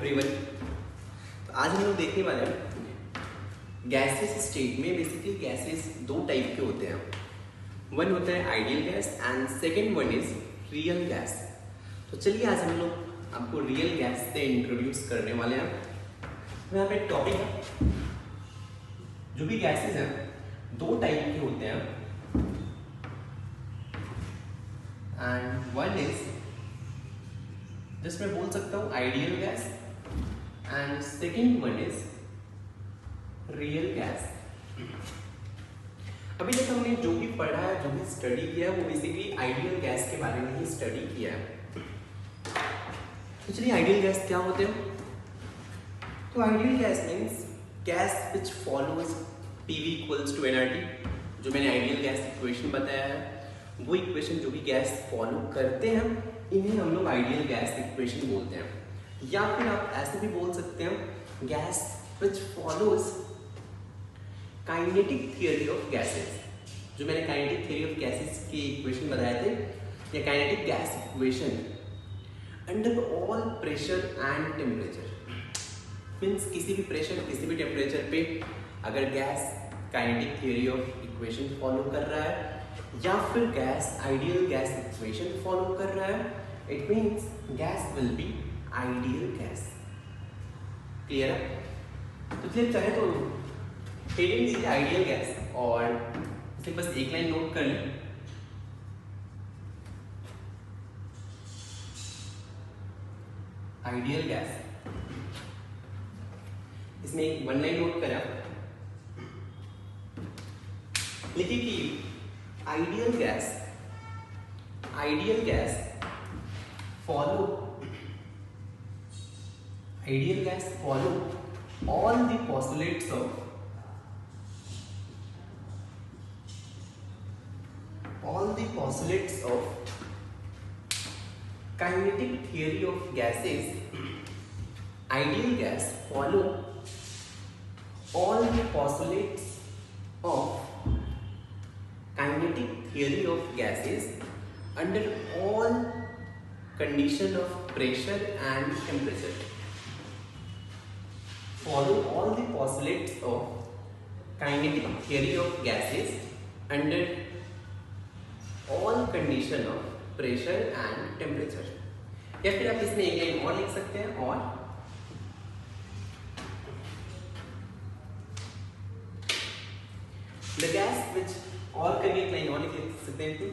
Everyone. तो आज हम लोग देखने वाले हैं गैसेस स्टेट में। बेसिकली गैसेस दो टाइप के होते हैं। वन होता है ideal gas and second one is real gas. तो चलिए आज हम लोग आपको रियल गैस से इंट्रोड्यूस करने वाले हैं। तो यहाँ पे टॉपिक है, जो भी गैसेस हैं दो टाइप के होते हैं एंड वन इज जिसमें बोल सकता हूँ ideal gas and second one is real gas. अभी तक हमने जो भी पढ़ा है, जो भी स्टडी किया है, वो बेसिकली आइडियल गैस के बारे में ही स्टडी किया है। तो चलिए आइडियल गैस क्या होते हैं। तो ideal gas means gas which follows PV equals to nRT। जो मैंने आइडियल गैस इक्वेशन बताया है, वो इक्वेशन जो भी गैस फॉलो करते हैं इन्हें हम लोग आइडियल गैस इक्वेशन बोलते हैं। या फिर आप ऐसे भी बोल सकते हैं gas which follows kinetic theory of gases. जो मैंने काइनेटिक थियरी ऑफ गैसेस की इक्वेशन बताए थे, या kinetic gas equation under all pressure and temperature. Means किसी भी प्रेशर किसी भी टेम्परेचर पे अगर gas kinetic theory of equation follow कर रहा है या फिर gas ideal gas equation follow कर रहा है, it means gas will be ideal gas. Clear है? तो चलिए चाहे तो हेडिंग दीजिए आइडियल गैस और इसे बस एक लाइन नोट कर लें। आइडियल गैस, इसमें एक वन लाइन नोट करें। लिखिए कि ideal gas follow all the postulates of kinetic theory of gases. Ideal gas follow all the postulates of kinetic theory of gases under all condition of pressure and temperature. Follow all the postulates of kinetic theory of gases under all condition of pressure and temperature. या फिर आप इसमें एक line और लिख सकते हैं, और the gas which, और कभी एक लाइन और लिख सकते हैं कि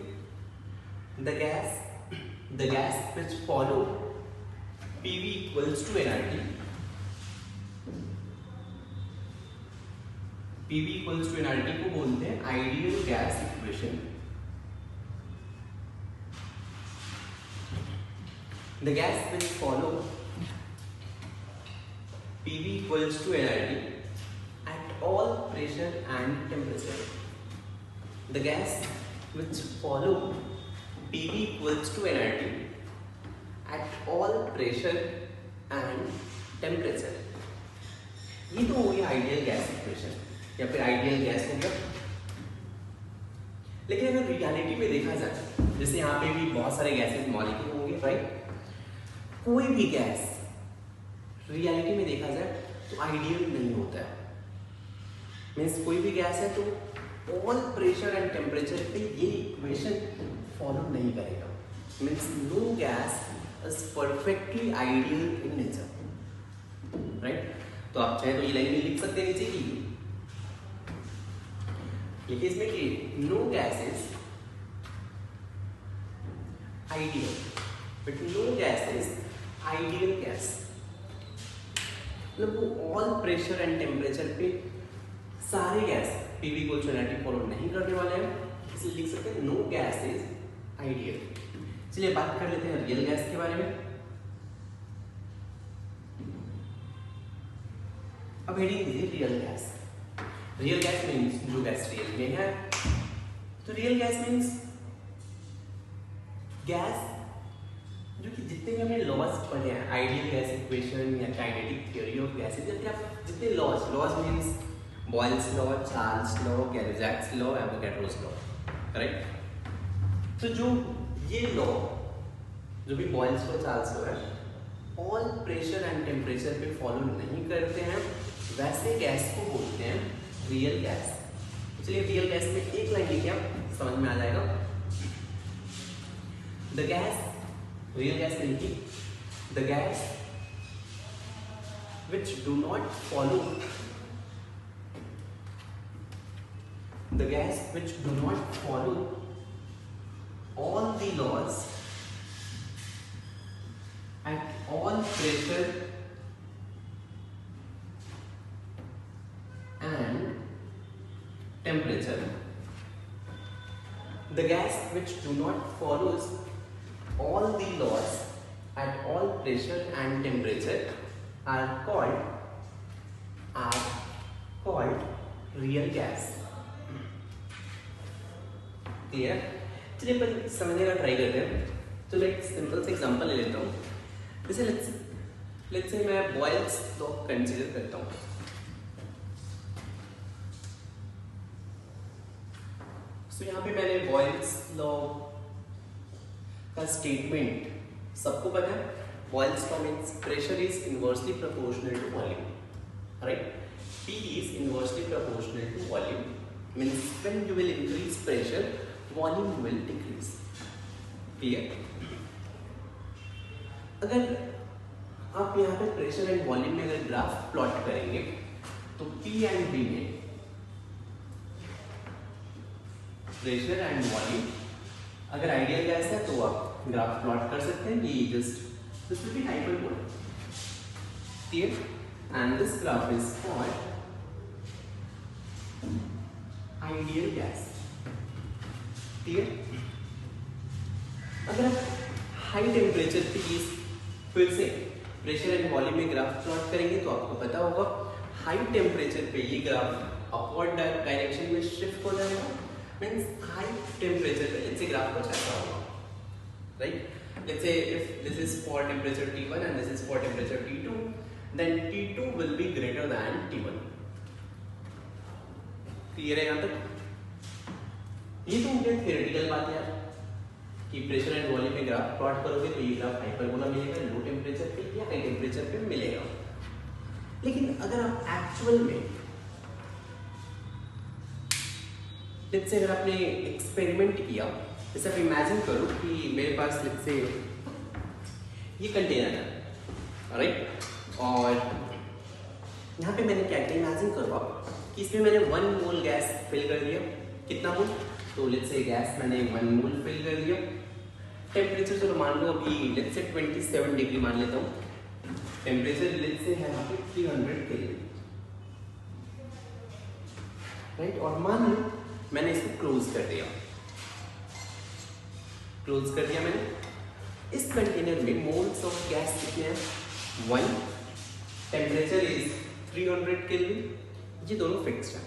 the gas which follow PV equals to nRT. PV equals to nRT को बोलते हैं ideal gas equation. The gas which follow PV equals to nRT at all pressure and temperature. The gas which follow PV equals to nRT at all pressure and temperature. ये तो हो गया ideal gas equation या फिर ideal gas हो गया। लेकिन अगर रियलिटी में देखा जाए, जैसे यहाँ पे भी बहुत सारे गैसेस मॉलिक्यूल होंगे, राइट? कोई भी गैस रियलिटी में देखा जाए तो आइडियल नहीं होता है। मीन्स कोई भी गैस है तो ऑल प्रेशर एंड टेम्परेचर पे ये इक्वेशन फॉलो नहीं करेगा। Means no gas is perfectly ideal in nature, right? तो आप चाहे तो ये लाइन में लिख सकते हैं नीचे की, लिखिए इसमें कि no gas is ideal but no gas is ideal gas. मतलब वो ऑल प्रेशर एंड टेम्परेचर पे सारे गैस PV को nRT फॉलो नहीं करने वाले हैं, इसलिए लिख सकते हैं नो गैस इज आइडियल। चलिए बात कर लेते हैं रियल गैस के बारे में। अब हेडिंग दीजिए real gas. Real gas means जो गैस रियल में है। तो रियल गैस मीन्स गैस जो कि जितने भी हमने लॉज पढ़े हैं, आइडियल गैस इक्वेशन या काइनेटिक थ्योरी ऑफ गैसेस, जितने laws means Boyle's law, Charles law, Gay Lussac's law, Avogadro's law, correct? तो जो ये लॉ जो भी बॉयल्स लॉ, चार्ल्स लॉ है, ऑल प्रेशर एंड टेम्परेचर पे फॉलो नहीं करते हैं, वैसे गैस को बोलते हैं रियल गैस। चलिए रियल गैस में एक लाइन लिखिए, आप समझ में आ जाएगा। द गैस, रियल गैस में लिखिए, the gas which do not follow, the gas which do not follow all the laws at all pressure and temperature, the gas which do not follows all the laws at all pressure and temperature are called real gas. Clear? चलिए अपन समझने का try करते हैं। तो एक simple से example ले लेता हूँ। जैसे लेट्स से मैं बॉयल्स लॉ कंसीडर करता हूँ। तो यहाँ पे मैंने बॉयल्स लॉ का स्टेटमेंट सबको पता है। Boyle's law means pressure is inversely proportional to volume, right? P is inversely proportional to volume. Means when you will increase pressure, volume will decrease. Clear? अगर आप यहाँ पे प्रेशर एंड वॉल्यूम में अगर ग्राफ प्लॉट करेंगे तो P and V में pressure and volume अगर आइडियल गैस है तो आप ग्राफ प्लॉट कर सकते हैं कि just this will be hyperbola. Clear? And this graph is called ideal gas. Clear? अगर आप हाई टेम्परेचर पे फिर से प्रेशर एंड वॉल्यूम में ग्राफ प्लॉट करेंगे तो आपको पता होगा हाई टेम्परेचर पे ये ग्राफ अपवर्ड डायरेक्शन में शिफ्ट हो जाएगा। मीन्स हाई टेम्परेचर पे इनसे ग्राफ कुछ ऐसा होगा, right? Let's say if this is for temperature T1 and this is for temperature T2, then T2 will be greater than T1. Clear है यहाँ तक? ये तो उनके थियोरेटिकल बात है यार कि प्रेशर एंड वॉल्यूम में ग्राफ प्लॉट करोगे तो ये ग्राफ हाइपरबोला मिलेगा, लो टेम्परेचर पे या हाई टेम्परेचर पे मिलेगा। लेकिन अगर आप एक्चुअल में लेट्स से अगर आपने एक्सपेरिमेंट किया, जैसे आप इमेजिन करो कि मेरे पास लेट्स से ये कंटेनर है, राइट? और यहाँ पे मैंने क्या किया, इमेजिन करो आप कि इसमें मैंने 1 मोल गैस फिल कर दिया। कितना मोल? तो लेट्स से गैस मैंने 1 मोल फिल कर दिया। टेम्परेचर चलो मान लो अभी लेट्स से 27 डिग्री मान लेता हूँ। टेम्परेचर लेट्स से है यहाँ पे 300 केल्विन, राइट? और मान लो मैंने इसको क्लोज कर दिया। क्लोज कर दिया मैंने। इस कंटेनर में मोल्स ऑफ गैस कितने हैं? 1, टेम्परेचर इज 300 केल्विन, ये दोनों फिक्स्ड है।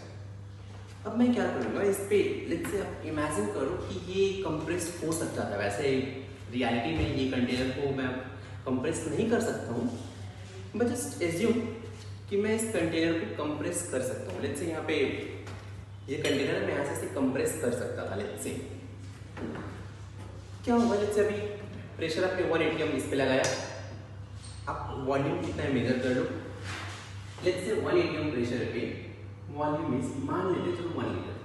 अब मैं क्या करूँगा इस पे, लेट्स से आप इमेजिन करो कि ये कंप्रेस हो सकता था। वैसे रियलिटी में ये कंटेनर को मैं कंप्रेस नहीं कर सकता हूँ, बट जस्ट एज्यूम कि मैं इस कंटेनर को कंप्रेस कर सकता हूँ। लेट्स से यहाँ पे ये कंटेनर मैं यहाँ से कंप्रेस कर सकता था। लेट्स से क्या होगा, लेट्स से अभी प्रेशर आपने 180 हम इस पे लगाया, आप वॉल्यूम कितना है मेजर कर लो। लेट्स से 180 प्रेशर पे वॉल्यूम इज मान लेते चलो 1 लीटर,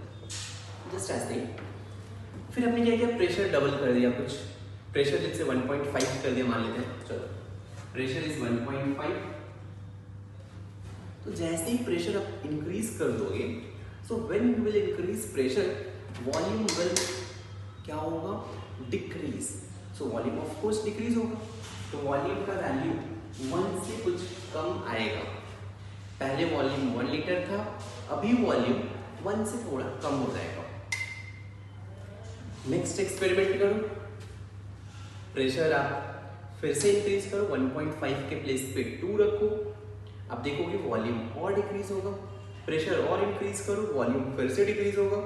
जस्ट ऐसे ही। फिर आपने क्या किया, प्रेशर डबल कर दिया, कुछ प्रेशर लेट्स से 1.5 कर दिया मान लेते हैं। चलो प्रेशर इज 1.5। तो जैसे ही प्रेशर आप इंक्रीज कर दोगे, so when you will increase pressure, volume will क्या होगा, decrease. So volume of course decrease होगा। तो वॉल्यूम का वैल्यू 1 से कुछ कम आएगा। पहले वॉल्यूम 1 लीटर था, अभी वॉल्यूम 1 से थोड़ा कम हो जाएगा। नेक्स्ट एक्सपेरिमेंट करो, प्रेशर आप फिर से इंक्रीज करो, 1.5 के प्लेस पे 2 रखो, अब देखोगे वॉल्यूम और डिक्रीज होगा। प्रेशर और इंक्रीज करो, वॉल्यूम फिर से डिक्रीज होगा।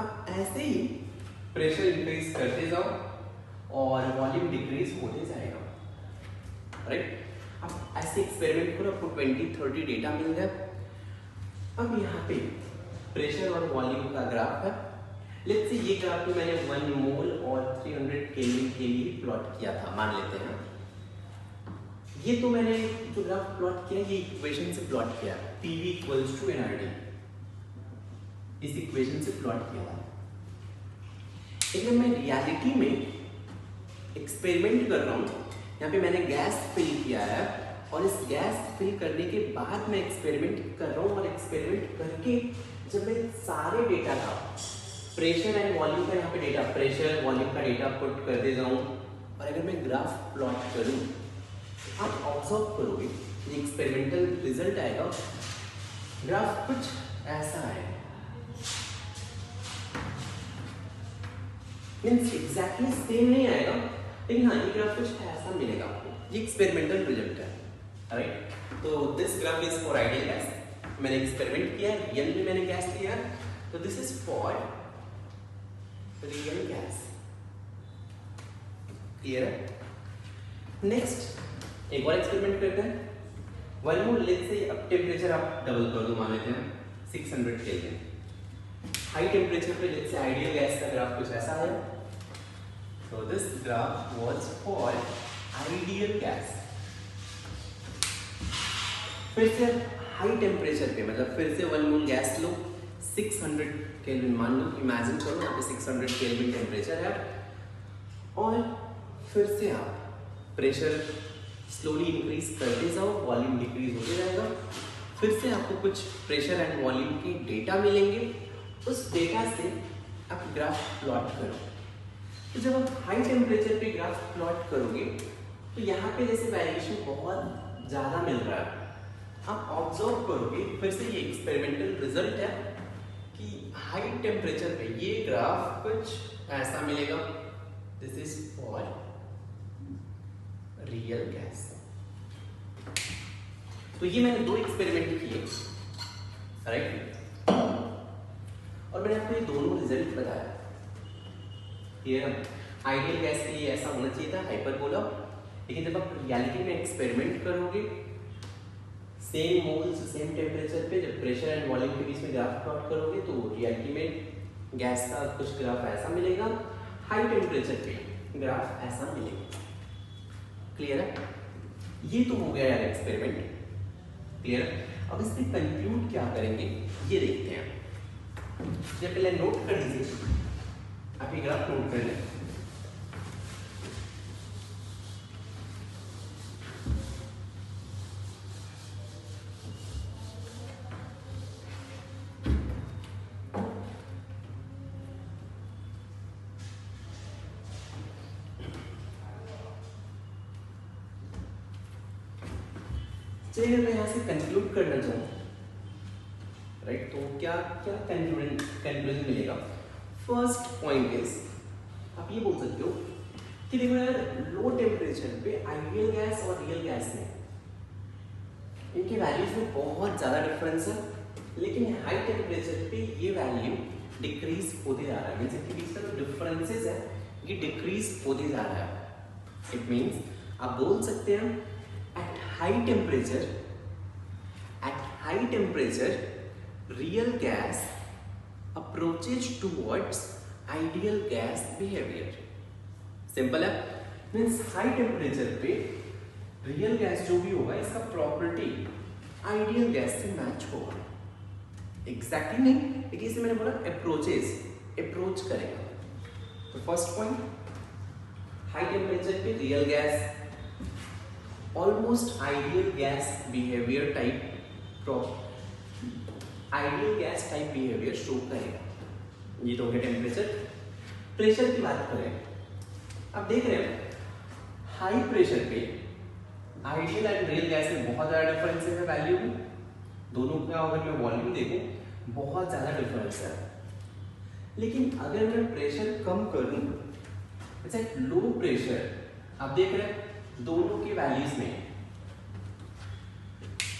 अब ऐसे ही प्रेशर इंक्रीज करते जाओ और वॉल्यूम डिक्रीज होते जाएगा, राइट? अब ऐसे एक्सपेरिमेंट करो, आपको 20-30 डेटा मिल गया। अब यहाँ पे प्रेशर और वॉल्यूम का ग्राफ है। लेट्स से ये ग्राफ में मैंने 1 मोल और 300 केल्विन के लिए प्लॉट किया था मान लेते हैं। ये तो मैंने जो ग्राफ प्लॉट किया ये इक्वेशन से प्लॉट किया, PV इक्वल्स टू NRT, इस इक्वेशन से प्लॉट किया था। लेकिन मैं रियलिटी में एक्सपेरिमेंट कर रहा हूँ, यहाँ पे मैंने गैस फिल किया है और इस गैस फिल करने के बाद मैं एक्सपेरिमेंट कर रहा हूँ, और एक्सपेरिमेंट करके जब मैं सारे डेटा का प्रेशर एंड वॉल्यूम का यहाँ पे डेटा, प्रेशर वॉल्यूम का डेटा पुट कर दे जाऊँ, और अगर मैं ग्राफ प्लॉट करूँ, आप ऑब्जर्व करोगे ये एक्सपेरिमेंटल रिजल्ट आएगा, ग्राफ कुछ ऐसा है, मीन्स एग्जैक्टली सेम नहीं आएगा, लेकिन हाँ ये ग्राफ कुछ ऐसा मिलेगा आपको। ये एक्सपेरिमेंटल रिजल्ट है, राइट। तो this graph is for ideal gas, मैंने एक्सपेरिमेंट किया, रियल में मैंने गैस लिया, तो this is for real gas. Clear है? नेक्स्ट एक और एक्सपेरिमेंट करते हैं। वन मोर, लेट्स से अब टेम्परेचर आप डबल कर दो, मान लेते हैं 600 केल्विन। हाई टेम्परेचर पे लेट्स से आइडियल गैस का ग्राफ कुछ ऐसा है। So this graph was for ideal gas. फिर से हाई टेम्परेचर पे, मतलब फिर से 1 मोल गैस लो, 600 केल्विन मान लो, इमेजिन करो यहाँ पे 600 केल्विन टेम्परेचर है, और फिर से आप प्रेशर स्लोली इंक्रीज करते जाओ, वॉल्यूम डिक्रीज होते जाएगा, फिर से आपको कुछ प्रेशर एंड वॉल्यूम के डेटा मिलेंगे, उस डेटा से आप ग्राफ प्लॉट करो। तो जब आप हाई टेम्परेचर पे ग्राफ प्लॉट करोगे तो यहाँ पे जैसे वेरिएशन बहुत ज़्यादा मिल रहा है, आप ऑब्जर्व करोगे, फिर से ये एक्सपेरिमेंटल रिजल्ट है कि हाई टेम्परेचर पे ये ग्राफ कुछ ऐसा मिलेगा। This is for real gas. तो ये मैंने 2 एक्सपेरिमेंट किए, राइट, और मैंने आपको ये दोनों रिजल्ट बताया। ये आइडियल गैस के लिए ऐसा होना चाहिए था, हाइपरबोला, लेकिन जब आप रियलिटी में एक्सपेरिमेंट करोगे, सेम मोल्स सेम टेम्परेचर पे जब प्रेशर एंड वॉल्यूम के बीच में ग्राफ प्लॉट करोगे तो रियलिटी में गैस का कुछ ग्राफ ऐसा मिलेगा, हाई टेम्परेचर पे ग्राफ ऐसा मिलेगा। क्लियर है? ये तो हो गया यार एक्सपेरिमेंट। क्लियर है? अब इस पे कंक्लूड क्या करेंगे ये देखते हैं। ये पहले नोट कर लीजिए, आप ये ग्राफ नोट कर लें। चलिए मैं यहाँ से कंक्लूड करना चाहूँ, राइट, तो क्या क्या कंक्लूजन मिलेगा। फर्स्ट पॉइंट इज, आप ये बोल सकते हो कि देखो यार, लो टेम्परेचर पे आइडियल गैस और रियल गैस में इनके वैल्यूज में बहुत ज़्यादा डिफरेंस है, लेकिन हाई टेम्परेचर पे ये वैल्यू डिक्रीज होते जा रहा है, मीन्स इनके बीच का जो डिफरेंसेस है ये डिक्रीज होते जा रहा है। इट मीन्स आप बोल सकते हैं at high temperature real gas approaches towards ideal gas behavior। Simple है, मीन्स हाई टेम्परेचर पे रियल गैस जो भी होगा इसका प्रॉपर्टी आइडियल गैस से मैच होगा। एग्जैक्टली नहीं, लेकिन इसे मैंने बोला अप्रोच करेगा। तो फर्स्ट पॉइंट, हाई टेम्परेचर पे real gas almost ideal gas behaviour type behaviour show करेगा। ये तो हो गया टेम्परेचर। प्रेशर की बात करें, अब देख रहे हैं हाई प्रेशर पे आइडियल एंड रियल गैस में बहुत ज़्यादा डिफरेंस है वैल्यू में, दोनों का अगर मैं वॉल्यूम देखूं बहुत ज़्यादा डिफरेंस है। लेकिन अगर मैं प्रेशर कम करूं, जैसे लो प्रेशर, आप देख रहे हैं दोनों के वैल्यूज में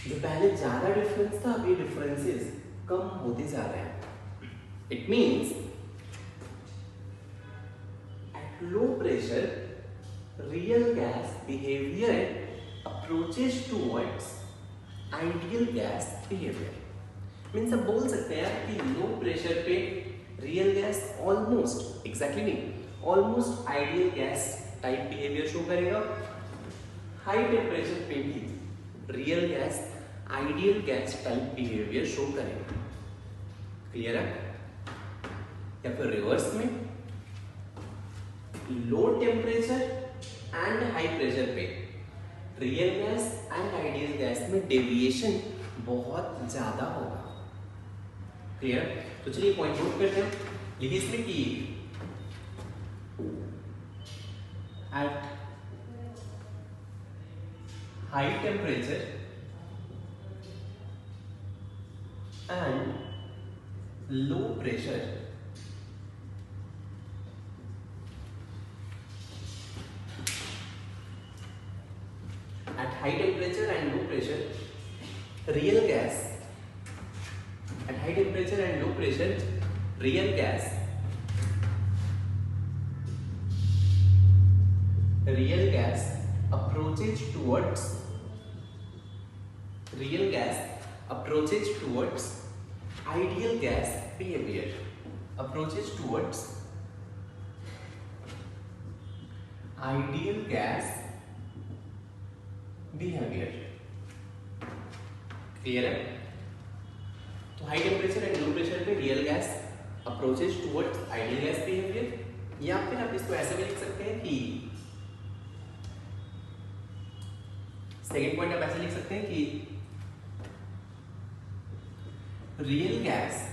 जो पहले ज्यादा डिफरेंस था, अब ये डिफरेंसेस कम होते जा रहे हैं। It means at low pressure real gas behaviour approaches towards ideal gas behaviour. Means आप बोल सकते हैं कि लो प्रेशर पे रियल गैस ऑलमोस्ट, एग्जैक्टली नहीं, almost ideal gas type behaviour show करेगा। हाई टेम्परेचर पे भी real gas ideal gas type behaviour show करेगा। क्लियर है? या फिर रिवर्स में low temperature and high pressure पे real gas and ideal gas में डेविएशन बहुत ज्यादा होगा। क्लियर? तो चलिए पॉइंट नोट करते हैं। लिखिए इसमें कि at high temperature and low pressure at high temperature and low pressure real gas at high temperature and low pressure real gas approaches towards ideal gas behavior clear है? तो high temperature and low pressure पे real gas approaches towards ideal gas behaviour, या फिर आप इसको ऐसे भी लिख सकते हैं कि सेकेंड पॉइंट आप ऐसे लिख सकते हैं कि real gas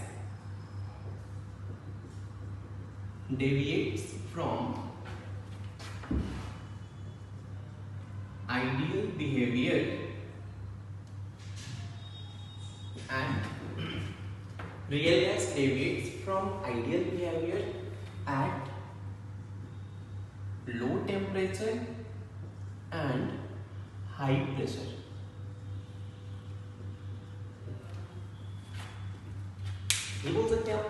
deviates from ideal behavior and real gas deviates from ideal behavior at low temperature and high pressure. ये बोल सकते हैं आप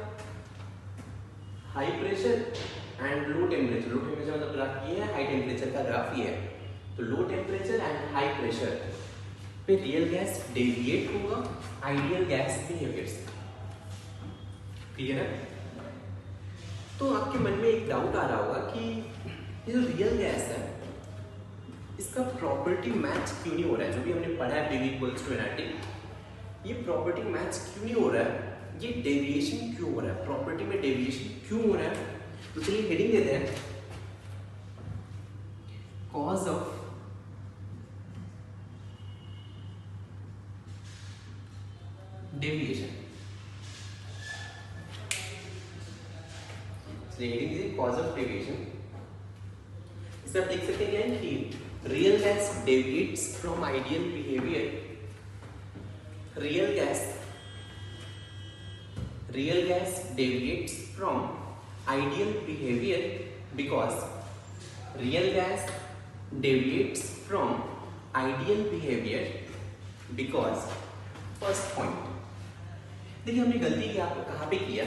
high pressure and low temperature. Low temperature मतलब ग्राफ ये है, हाई टेम्परेचर का ग्राफ ये है। तो लो टेम्परेचर एंड हाई प्रेशर पे रियल गैस डेविएट होगा आइडियल गैस बिहेवियर से। क्लियर है? तो आपके मन में एक डाउट आ रहा होगा कि ये जो रियल गैस है इसका प्रॉपर्टी मैच क्यों नहीं हो रहा है। जो भी हमने पढ़ा है PV इक्वल्स टू nRT, ये प्रॉपर्टी मैच क्यों नहीं हो रहा है, ये डेविएशन क्यों हो रहा है, प्रॉपर्टी में डेविएशन क्यों हो रहा है। तो चलिए हेडिंग देते हैं, कॉज ऑफ डेविएशन। हेडिंग दीजिए कॉज ऑफ डेविएशन। इसमें आप लिख सकते हैं कि real gas deviates from ideal behaviour. Real gas deviates from ideal behavior because real gas deviates from ideal behavior because first point। देखिए हमने गलती क्या कहाँ पे किया,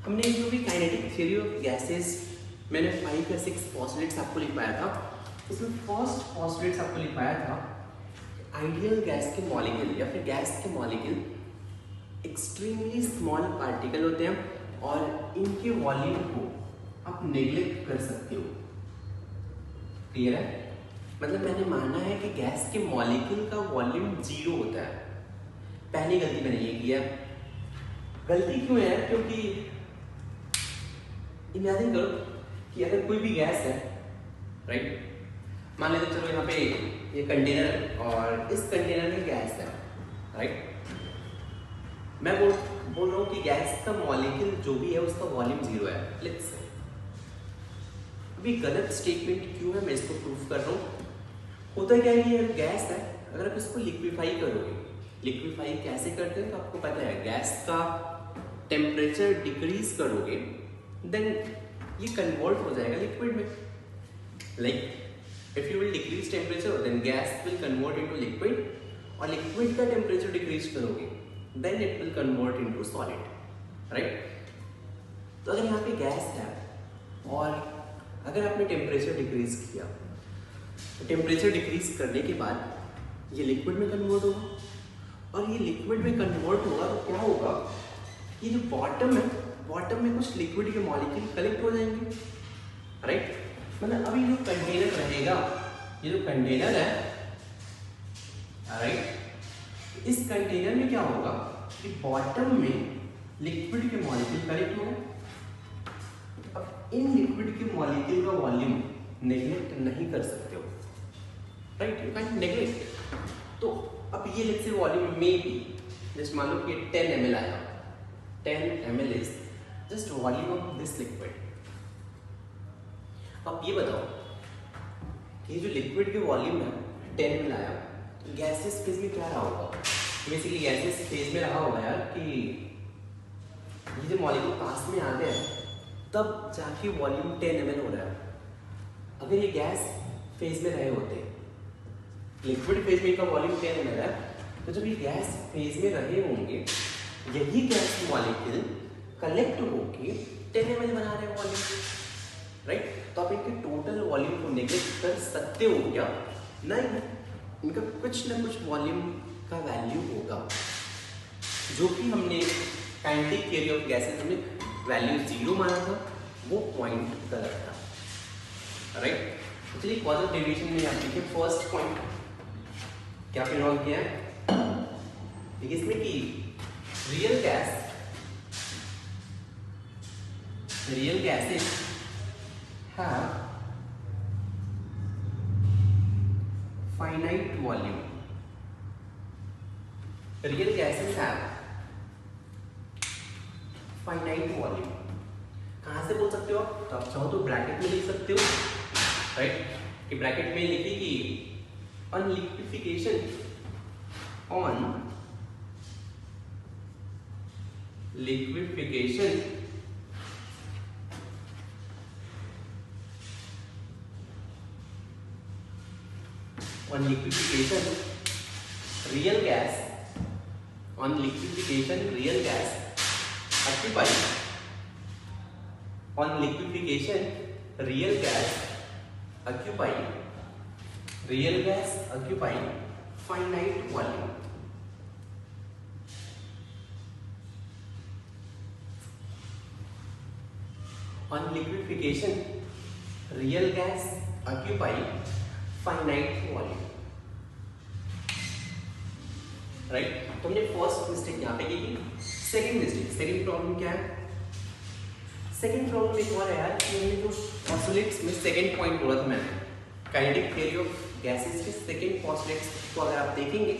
हमने जो भी काइनेटिक थ्योरी ऑफ गैसेस मैंने 5 या 6 पोस्टुलेट्स आपको लिखवाया था, उसमें फर्स्ट पोस्टुलेट्स आपको लिखवाया था आइडियल गैस के मॉलिक्यूल या फिर गैस के मॉलिक्यूल एक्सट्रीमली स्मॉल पार्टिकल होते हैं और इनके वॉल्यूम को आप नेग्लेक्ट कर सकते हो। क्लियर है? मतलब मैंने माना है कि गैस के मॉलिक्यूल का वॉल्यूम 0 होता है। पहली गलती मैंने ये किया। गलती क्यों है? क्योंकि इमेजिन करो कि अगर कोई भी गैस है, राइट, मान लेते चलो यहाँ पे ये कंटेनर और इस कंटेनर में गैस है, राइट। मैं बोल रहा हूँ कि गैस का मॉलिक्यूल जो भी है उसका वॉल्यूम 0 है, लेट्स से। अभी गलत स्टेटमेंट क्यों है मैं इसको प्रूफ कर रहा हूँ। होता क्या है, ये गैस है, अगर आप इसको लिक्विफाई करोगे, लिक्विफाई कैसे करते हैं तो आपको पता है, गैस का टेम्परेचर डिक्रीज करोगे देन ये कन्वर्ट हो जाएगा लिक्विड में। Like if you will decrease temperature then gas will convert into liquid, और लिक्विड का टेम्परेचर डिक्रीज करोगे then it will convert into solid, right? तो अगर यहाँ पे गैस है और अगर आपने टेम्परेचर डिक्रीज किया, तो टेम्परेचर डिक्रीज करने के बाद ये लिक्विड में कन्वर्ट होगा, और ये लिक्विड में कन्वर्ट होगा तो क्या होगा, ये जो बॉटम है, बॉटम में कुछ लिक्विड के मॉलिक्यूल कलेक्ट हो जाएंगे, राइट? मतलब अभी जो कंटेनर रहेगा ये जो कंटेनर है, राइट, इस कंटेनर में क्या होगा कि बॉटम में लिक्विड के मॉलिक्यूल कलेक्ट होंगे। अब इन लिक्विड के मॉलिक्यूल का वॉल्यूम नेग्लेक्ट नहीं कर सकते हो, राइट, यू कैन नेग्लेक्ट। तो अब ये लेट्स से वॉल्यूम में भी जस्ट मान लो कि 10 ml आया, 10 ml is just volume of this liquid. अब ये बताओ कि जो लिक्विड के वॉल्यूम है 10 ml आया, गैसेस फेज में क्या रहा होगा? बेसिकली गैसेस फेज में रहा होगा यार कि ये जो मॉलिक्यूल पास में आ गए तब जाके वॉल्यूम 10 ml हो रहा है। अगर ये गैस फेज में रहे होते, लिक्विड फेज में इनका वॉल्यूम 10 ml है, तो जब ये गैस फेज में रहे होंगे यही गैस मॉलिक्यूल कलेक्ट होके 10 ml बना रहे हैं वॉल्यूम, राइट। तो आप इनके टोटल वॉल्यूम को नेग्लेक्ट कर सकते हो क्या? नहीं, इनका कुछ ना कुछ वॉल्यूम का वैल्यू होगा, जो कि हमने काइनेटिक थ्योरी ऑफ गैसेस में वैल्यू 0 माना था, वो पॉइंट गलत था, राइट। तो चलिए पॉजिटिव डेरिवेशन में आप देखिए फर्स्ट पॉइंट क्या फिर किया है, देखिए इसमें कि real gases have finite volume. Real gases have finite volume. कहाँ से बोल सकते हो आप? तो आप चाहो तो ब्रैकेट में लिख सकते हो, राइट, कि ब्रैकेट में लिखिए कि on liquefaction real gas occupy finite volume. On liquefaction, real gas occupy finite volume, right. तो हमने फर्स्ट मिस्टेक यहाँ पे की थी। सेकंड प्रॉब्लम क्या है? सेकंड प्रॉब्लम एक और है यार कि हमने जो ऑसिलेट्स में सेकंड पॉइंट बोला था मैंने, काइनेटिक थ्योरी ऑफ गैसेस के सेकंड पोस्टुलेट्स को अगर आप देखेंगे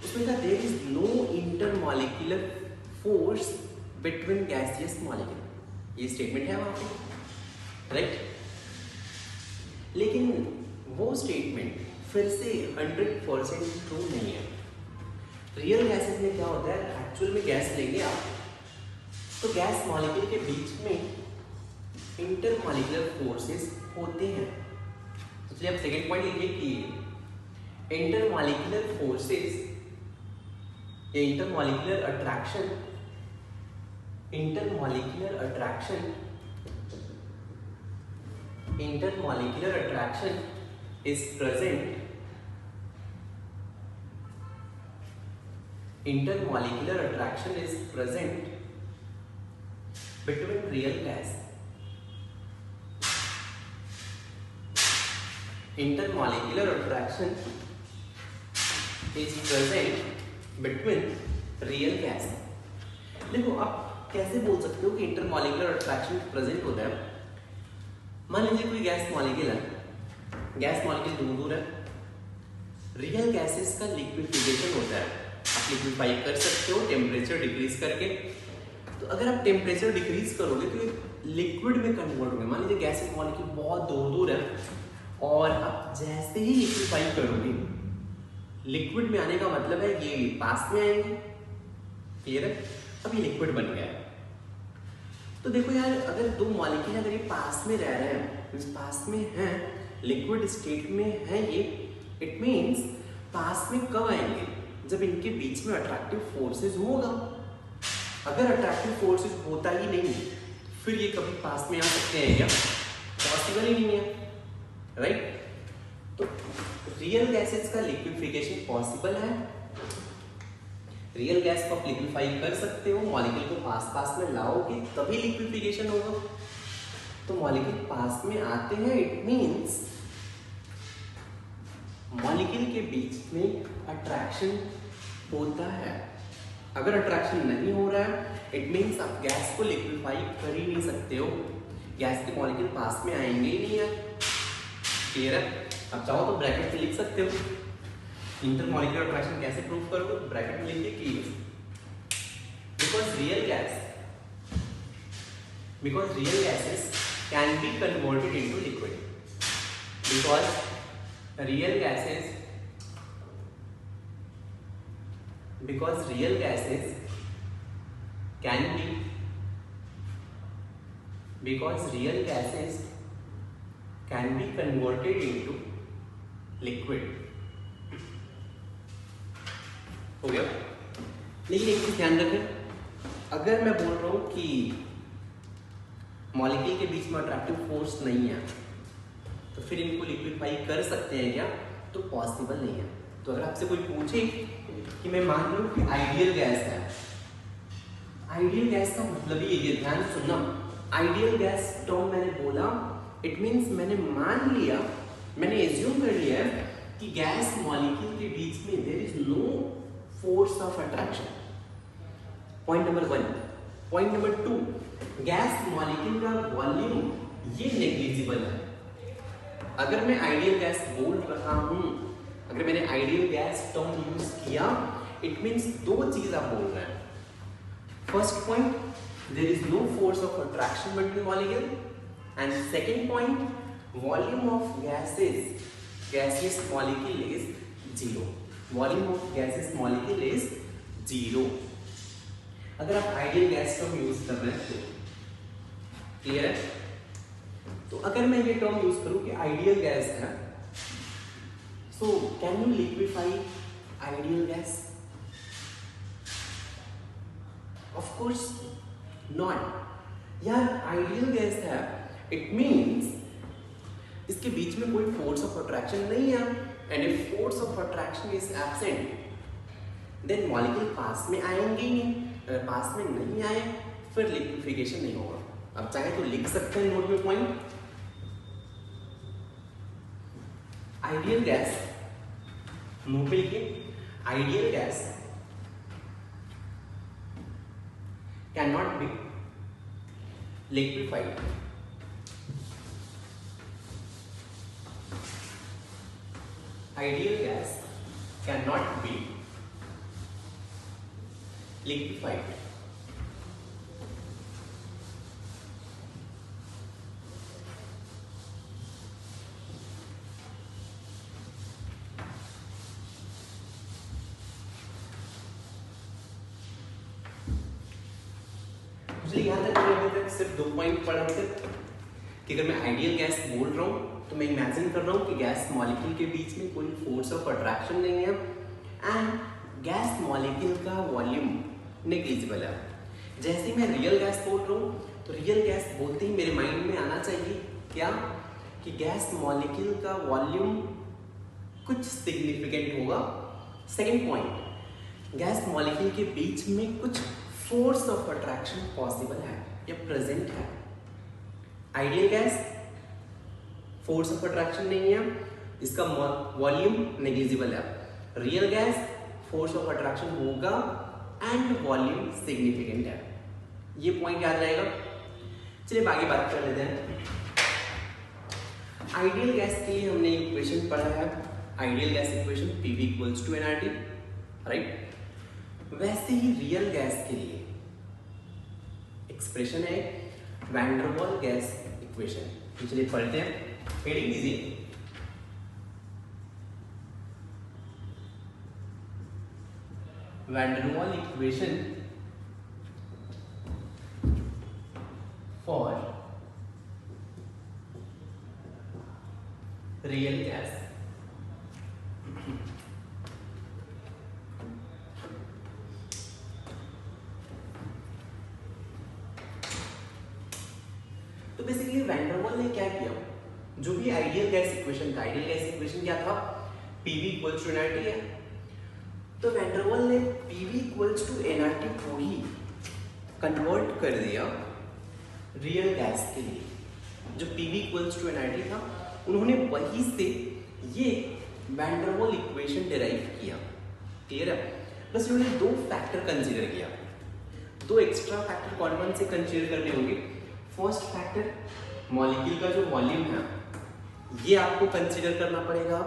उसमें था there is no intermolecular force between gaseous molecule, ये स्टेटमेंट है वहाँ पे, राइट। लेकिन वो स्टेटमेंट फिर से 100% ट्रू नहीं है। रियल गैसेस में क्या होता है, एक्चुअल में गैस लेंगे आप तो गैस मॉलिक्यूल के बीच में इंटरमॉलिक्यूलर फोर्सेस होते हैं। तो चलिए आप सेकंड पॉइंट लिखिए कि इंटरमॉलिक्यूलर फोर्सेस या intermolecular attraction is present, intermolecular attraction is present between real gas. Intermolecular attraction is present between real gas. देखो आप कैसे बोल सकते हो कि इंटरमॉलिक्यूलर अट्रैक्शन प्रेजेंट होता है? मान लीजिए कोई गैस मॉलिक्यूल है, गैस मॉलिक्यूल दूर है, रियल गैसेस का लिक्विफिकेशन होता है, आप लिक्विफाई कर सकते हो टेम्परेचर डिक्रीज करके। तो अगर आप टेम्परेचर डिक्रीज करोगे तो लिक्विड में कन्वर्ट होंगे। मान लीजिए गैसेस मॉलिक्यूल बहुत दूर है और आप जैसे ही लिक्विफाई करोगे, लिक्विड में आने का मतलब है ये पास में आएंगे, क्लियर है? अब ये लिक्विड बन गया है। तो देखो यार, अगर दो मॉलिक्यूल अगर ये पास में रह रहे हैं, पास में हैं, लिक्विड स्टेट में है ये, इट मीन्स पास में कब आएंगे? जब इनके बीच में अट्रैक्टिव फोर्सेस होगा। अगर अट्रैक्टिव फोर्सेस होता ही नहीं फिर ये कभी पास में आ सकते हैं क्या? पॉसिबल ही नहीं है, राइट? तो रियल गैसेस का लिक्विफिकेशन पॉसिबल है। रियल गैस को आप लिक्विफाई कर सकते हो, मॉलिक्यूल को पास में लाओगे तभी लिक्विफिकेशन होगा। तो मॉलिक्यूल पास में आते हैं, इट मीन्स मॉलिक्यूल के बीच में अट्रैक्शन होता है। अगर अट्रैक्शन नहीं हो रहा है इट मीन्स आप गैस को लिक्विफाई कर ही नहीं सकते हो, गैस के मॉलिक्यूल पास में आएंगे ही नहीं है। क्लियर है? अब चाहो तो ब्रैकेट में लिख सकते हो इंटरमॉलिक्यूलर अट्रैक्शन कैसे प्रूव करोगे, ब्रैकेट में लिखिए कि because real gases can be converted into liquid, because real gases can be converted into liquid। हो गया? लेकिन एक चीज ध्यान रखें, अगर मैं बोल रहा हूं कि मॉलिक्यूल के बीच में अट्रैक्टिव फोर्स नहीं है तो फिर इनको लिक्विफाई कर सकते हैं क्या? तो पॉसिबल नहीं है। तो अगर आपसे कोई पूछे कि मैं मान लूं कि आइडियल गैस है, आइडियल गैस का मतलब ही ये, ध्यान सुनना, आइडियल गैस टर्म मैंने बोला इट मींस मैंने मान लिया, मैंने एज्यूम कर लिया है कि गैस मॉलिक्यूल के बीच में there is no force of attraction. Point number 1। Point number 2, gas molecule का वॉल्यूम ये नेग्लिजिबल है। अगर मैं आइडियल गैस बोल रहा हूं, अगर मैंने आइडियल गैस टर्म यूज किया इट मींस दो चीज आप बोल रहे हैं। First point, there is no force of attraction between molecule, and second point, volume of gaseous molecule is 0। Volume of gaseous molecule is 0 अगर आप आइडियल गैस टर्म यूज कर रहे हैं तो। क्लियर है? तो अगर मैं ये टर्म यूज करूं कि आइडियल गैस है, so can you liquefy ideal gas? Of course not. यार आइडियल गैस है इट मींस इसके बीच में कोई फोर्स ऑफ अट्रैक्शन नहीं है, and if force of attraction is absent then molecule पास में आएंगे ही नहीं। अगर पास में नहीं आए फिर लिक्विफिकेशन नहीं होगा। अब चाहे तो लिख सकते हैं नोट में पॉइंट, आइडियल गैस, मुंह पे लिखिए, ideal gas can not be liquefied. Ideal gas cannot be liquefied। मुझे याद है कि अभी तक सिर्फ 2 पॉइंट पढ़े थे कि अगर मैं आइडियल गैस बोल रहा हूं तो मैं इमेजिन कर रहा हूँ कि गैस मॉलिक्यूल के बीच में कोई फोर्स ऑफ अट्रैक्शन नहीं है एंड गैस मॉलिक्यूल का वॉल्यूम नेग्लिजिबल है। जैसे ही मैं रियल गैस बोल रहा हूँ तो रियल गैस बोलते ही मेरे माइंड में आना चाहिए क्या? कि गैस मॉलिक्यूल का वॉल्यूम कुछ सिग्निफिकेंट होगा। सेकेंड पॉइंट, गैस मॉलिक्यूल के बीच में कुछ फोर्स ऑफ अट्रैक्शन पॉसिबल है या प्रेजेंट है। Ideal gas force of attraction नहीं है, इसका वॉल्यूम नेग्लिजिबल है। Real gas force of attraction होगा एंड वॉल्यूम सिग्निफिकेंट है। ये पॉइंट याद रहेगा। चलिए आगे बात कर लेते हैं। आइडियल गैस के लिए हमने इक्वेशन पढ़ा है, ideal gas equation PV equals to nRT, right? वैसे ही रियल गैस के लिए एक्सप्रेशन है वैन डर वाल गैस इक्वेशन। चलिए पढ़ते हैं, हेडिंग दीजिए। वैन डर वाल इक्वेशन फॉर रियल गैस। तो बेसिकली वैन डर वाल ने क्या किया, जो भी आइडियल गैस इक्वेशन था, आइडियल गैस इक्वेशन क्या था? PV इक्वल्स टू nRT है। तो वैन डर वाल ने PV इक्वल्स टू nRT को ही कन्वर्ट कर दिया रियल गैस के लिए। जो PV इक्वल्स टू nRT था उन्होंने वही से ये वैन डर वाल इक्वेशन डिराइव किया, क्लियर है। बस इन्होंने दो फैक्टर कंसीडर किया, दो एक्स्ट्रा फैक्टर कौन से कंसीडर करने होंगे। फर्स्ट फैक्टर मॉलिक्यूल का जो वॉल्यूम है ये आपको कंसीडर करना पड़ेगा,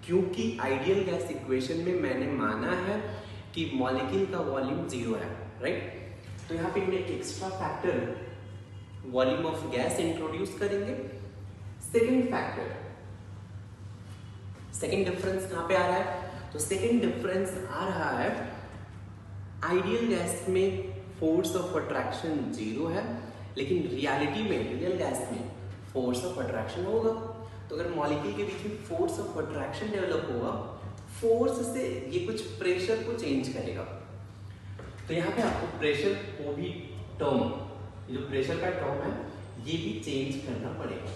क्योंकि आइडियल गैस इक्वेशन में मैंने माना है कि मॉलिक्यूल का वॉल्यूम 0 है, राइट। तो यहाँ पे हमने एक extra factor volume of gas introduce करेंगे। सेकेंड फैक्टर, सेकेंड डिफरेंस कहाँ पे आ रहा है, तो सेकेंड डिफरेंस आ रहा है आइडियल गैस में फोर्स ऑफ अट्रैक्शन 0 है, लेकिन रियलिटी में रियल गैस में फोर्स ऑफ अट्रैक्शन होगा। तो अगर मॉलिक्यूल के बीच में फोर्स ऑफ अट्रैक्शन डेवलप होगा, फोर्स से ये कुछ प्रेशर को चेंज करेगा। तो यहाँ पे आपको प्रेशर को भी टर्म, जो प्रेशर का टर्म है ये भी चेंज करना पड़ेगा।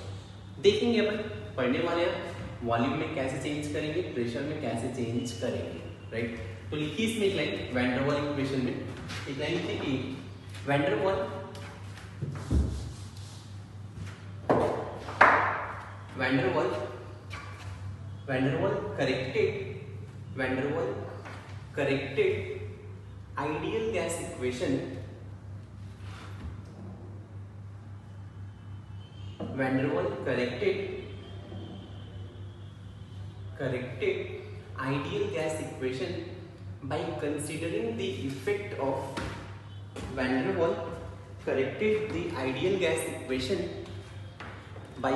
देखेंगे अपन, पढ़ने वाले हैं वॉल्यूम में कैसे चेंज करेंगे, प्रेशर में कैसे चेंज करेंगे, राइट। तो लिखी इसमें एक लाइन वैन डर वाल इक्वेशन में, एक लाइन लिखी कि वैन डर वाल corrected ideal gas equation, Van der Waal corrected ideal gas equation by considering the effect of Van der Waal corrected the ideal gas equation by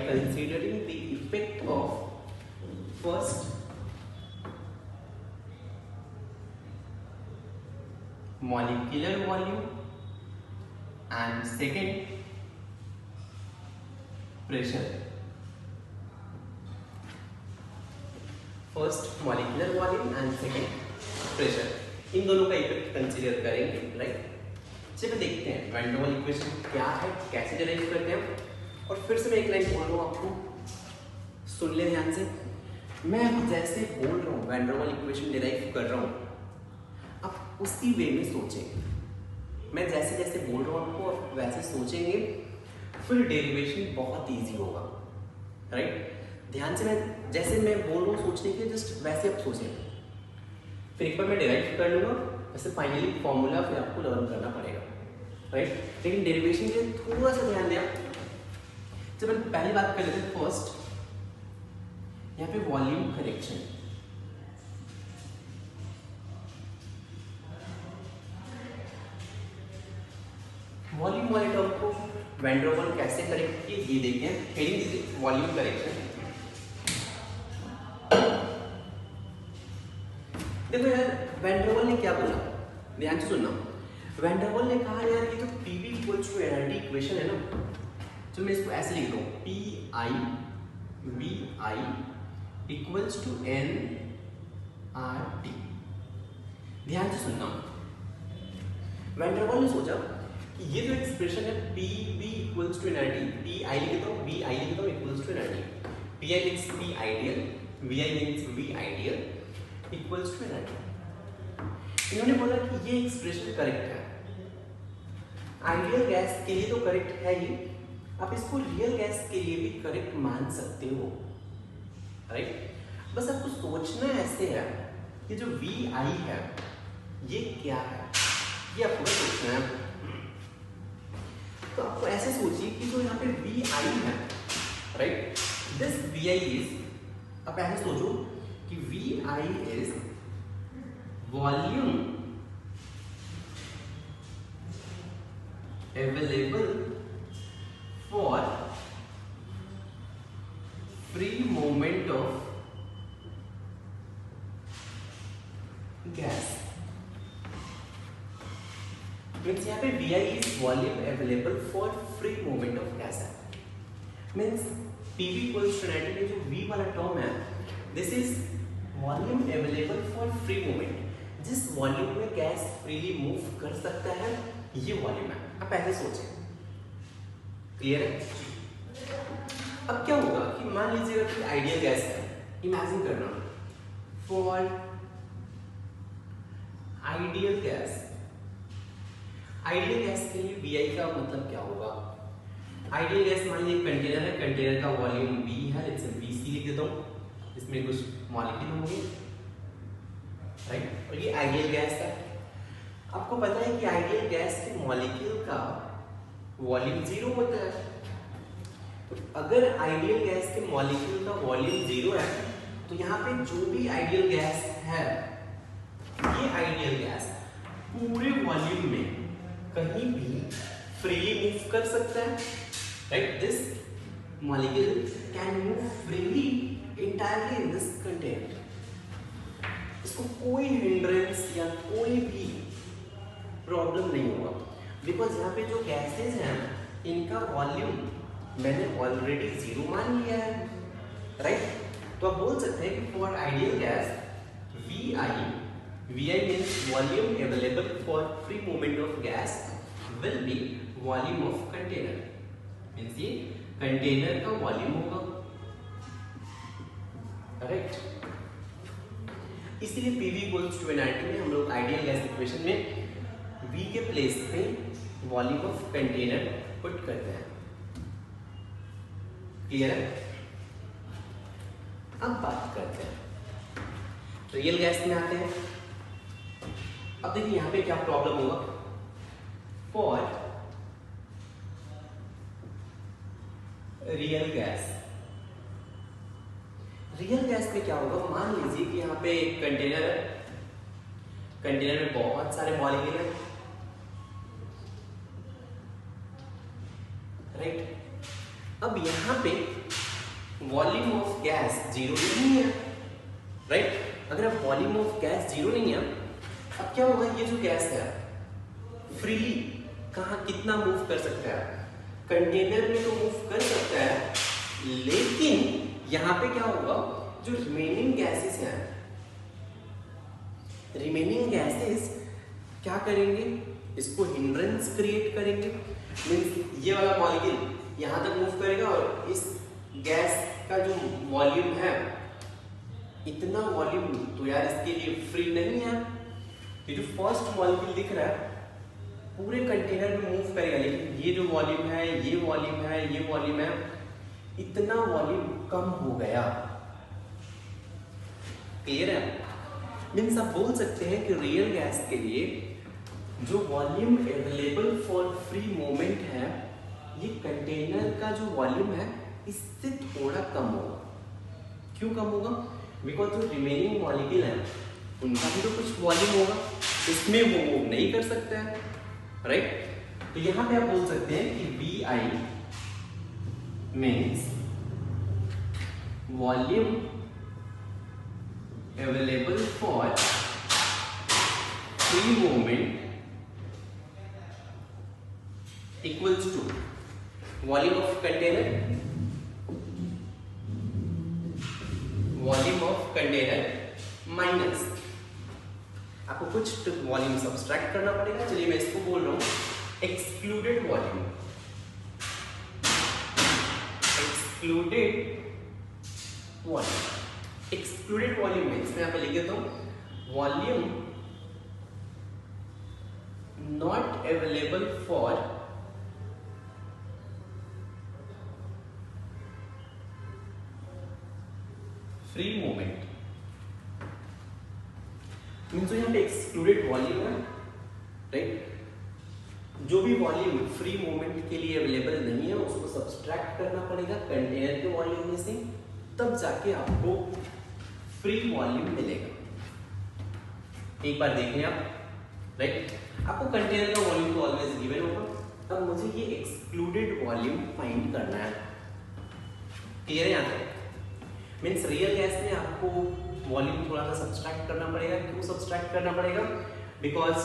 considering the effect of first molecular volume and second pressure. First molecular volume and second pressure, इन दोनों का effect consider करेंगे, right. चलिए देखते हैं van der वाल equation क्या है, कैसे डिराइव करते हैं। और फिर से मैं एक लाइन बोल रहा हूँ, आपको सुन ले ध्यान से। मैं अभी जैसे बोल रहा हूँ वैन डर वाल इक्वेशन डिराइव कर रहा हूँ, आप उसी वे में सोचें। मैं जैसे जैसे बोल रहा हूँ आपको आप वैसे सोचेंगे, फिर डेरिवेशन बहुत ईजी होगा, राइट। ध्यान से, मैं जैसे मैं बोल रहा हूँ सोचने के, जस्ट वैसे आप सोचें। फिर एक बार मैं डिराइव कर लूँगा, वैसे फाइनली फॉर्मूला फिर आपको लर्न करना पड़ेगा, राइट। लेकिन डेरिवेशन के लिए थोड़ा सा ध्यान दिया। जब हम पहली बात कर लेते हैं, फर्स्ट यहाँ पे वॉल्यूम करेक्शन। वॉल्यूम वाले टर्म को वैन डर वाल कैसे करेक्ट किए ये देखें। हेडिंग दीजिए वॉल्यूम करेक्शन। देखो यार, वैन डर वाल ने क्या बोला, ध्यान से सुनना। वैन डर वाल ने कहा यार ये जो PV equals to NRT equation है ना, तो मैं इसको ऐसे लिख रहा हूँ, PIVI इक्वल्स टू NRT। ध्यान से सुनना। वैन डर वाल ने सोचा कि ये जो एक्सप्रेशन है PV equals to NRT, PI लिखता हूँ, VI लिखता हूँ equals to NRT. PI means P ideal, VI means V ideal equals to NRT. इन्होंने बोला कि ये एक्सप्रेशन करेक्ट है, आइडियल गैस के लिए तो करेक्ट है ही, आप इसको रियल गैस के लिए भी करेक्ट मान सकते हो, राइट। बस आपको सोचना ऐसे है कि जो VI है ये क्या है, ये आपको सोचना है। तो आपको ऐसे सोचिए कि जो यहाँ पे VI है, राइट, दिस VI इज, आप ऐसे सोचो कि VI is volume available for free movement of gas। Means यहाँ पे VI is volume available for free movement of gas है। मीन्स PV equals to 90 में जो V वाला टर्म है, this is volume available for free movement. जिस volume में gas freely move कर सकता है ये वॉल्यूम है। आप ऐसे सोचें, क्लियर है। अब क्या होगा कि मान लीजिएगा कि आइडियल गैस है, इमेजिन करना, फॉर आइडियल गैस के लिए VI का मतलब क्या होगा, आइडियल गैस मान लीजिए कंटेनर है, कंटेनर का वॉल्यूम V है, इट्स VC लिख देता हूँ, इसमें कुछ मॉलिक्यूल होंगे, राइट, और ये आइडियल गैस है। आपको पता है कि आइडियल गैस के मॉलिक्यूल का वॉल्यूम 0 होता है। तो अगर आइडियल गैस के मॉलिक्यूल का वॉल्यूम 0 है तो यहाँ पे जो भी आइडियल गैस है, ये आइडियल गैस पूरे वॉल्यूम में कहीं भी फ्रीली मूव कर सकता है, right. This molecule can move freely entirely in this container. इसको कोई हिंड्रेंस या कोई भी प्रॉब्लम नहीं होगा, बिकॉज यहाँ पे जो गैसेज हैं इनका वॉल्यूम मैंने ऑलरेडी 0 मान लिया है, राइट। तो आप बोल सकते हैं कि for ideal gas VI means volume available for free movement of gas will be volume of container, means ये कंटेनर का वॉल्यूम होगा, राइट। इसलिए PV equals to nRT में हम लोग आइडियल गैस इक्वेशन में V के प्लेस पे वॉल्यूम ऑफ कंटेनर पुट करते हैं। क्लियर है? अब बात करते हैं रियल गैस में आते हैं। अब देखिए यहां पे क्या प्रॉब्लम होगा। For real gas, real gas में क्या होगा, मान लीजिए कि यहाँ पे एक कंटेनर है, कंटेनर में बहुत सारे मॉलिक्यूल हैं, राइट। अब यहाँ पे वॉल्यूम ऑफ गैस 0 नहीं है, राइट। अगर अब वॉल्यूम ऑफ गैस 0 नहीं है, अब क्या होगा, ये जो गैस है फ्रीली कहाँ कितना मूव कर सकता है, कंटेनर में तो मूव कर सकता है, लेकिन यहाँ पे क्या होगा, जो रिमेनिंग गैसेस हैं, रिमेनिंग गैसेस क्या करेंगे, इसको हिंड्रेंस क्रिएट करेंगे। मींस ये वाला मॉलिक्यूल यहाँ तक मूव करेगा और इस गैस का जो वॉल्यूम है, इतना वॉल्यूम तो यार इसके लिए फ्री नहीं है। ये जो फर्स्ट मॉलिक्यूल दिख रहा है पूरे कंटेनर में मूव करेगा, लेकिन ये जो वॉल्यूम है, ये वॉल्यूम है, ये वॉल्यूम है, इतना वॉल्यूम कम हो गया। क्लियर है? मीन्स आप बोल सकते हैं कि रियल गैस के लिए जो volume available for free movement है, ये कंटेनर का जो वॉल्यूम है इससे थोड़ा कम होगा। क्यों कम होगा? बिकॉज जो रिमेनिंग मॉलिक्यूल है उनका भी तो कुछ वॉल्यूम होगा, इसमें वो मूव नहीं कर सकते हैं, राइट। तो यहां पे आप बोल सकते हैं कि VI means volume available for free movement equals to volume of container, volume of container minus, आपको कुछ वॉल्यूम सब्सट्रैक्ट करना पड़ेगा। चलिए मैं इसको बोल रहा हूं excluded volume, excluded volume. Excluded volume में इसमें यहाँ पे लिख देता हूं volume not available for free movement. Means यहाँ पे एक्सक्लूडेड वॉल्यूम है, राइट। जो भी वॉल्यूम फ्री मूवमेंट के लिए अवेलेबल नहीं है उसको सब्सट्रैक्ट करना पड़ेगा कंटेनर के वॉल्यूम में से, तब जाके आपको फ्री वॉल्यूम मिलेगा। एक बार देख लें आप, राइट। आपको कंटेनर का वॉल्यूम तो ऑलवेज गिवन होगा, तब मुझे ये एक्सक्लूडेड वॉल्यूम फाइंड करना है। क्लियर है? यहाँ तक मीन्स रियल गैस में आपको वॉल्यूम थोड़ा सा सब्सट्रैक्ट करना पड़ेगा। क्यों सब्सट्रैक्ट करना पड़ेगा? बिकॉज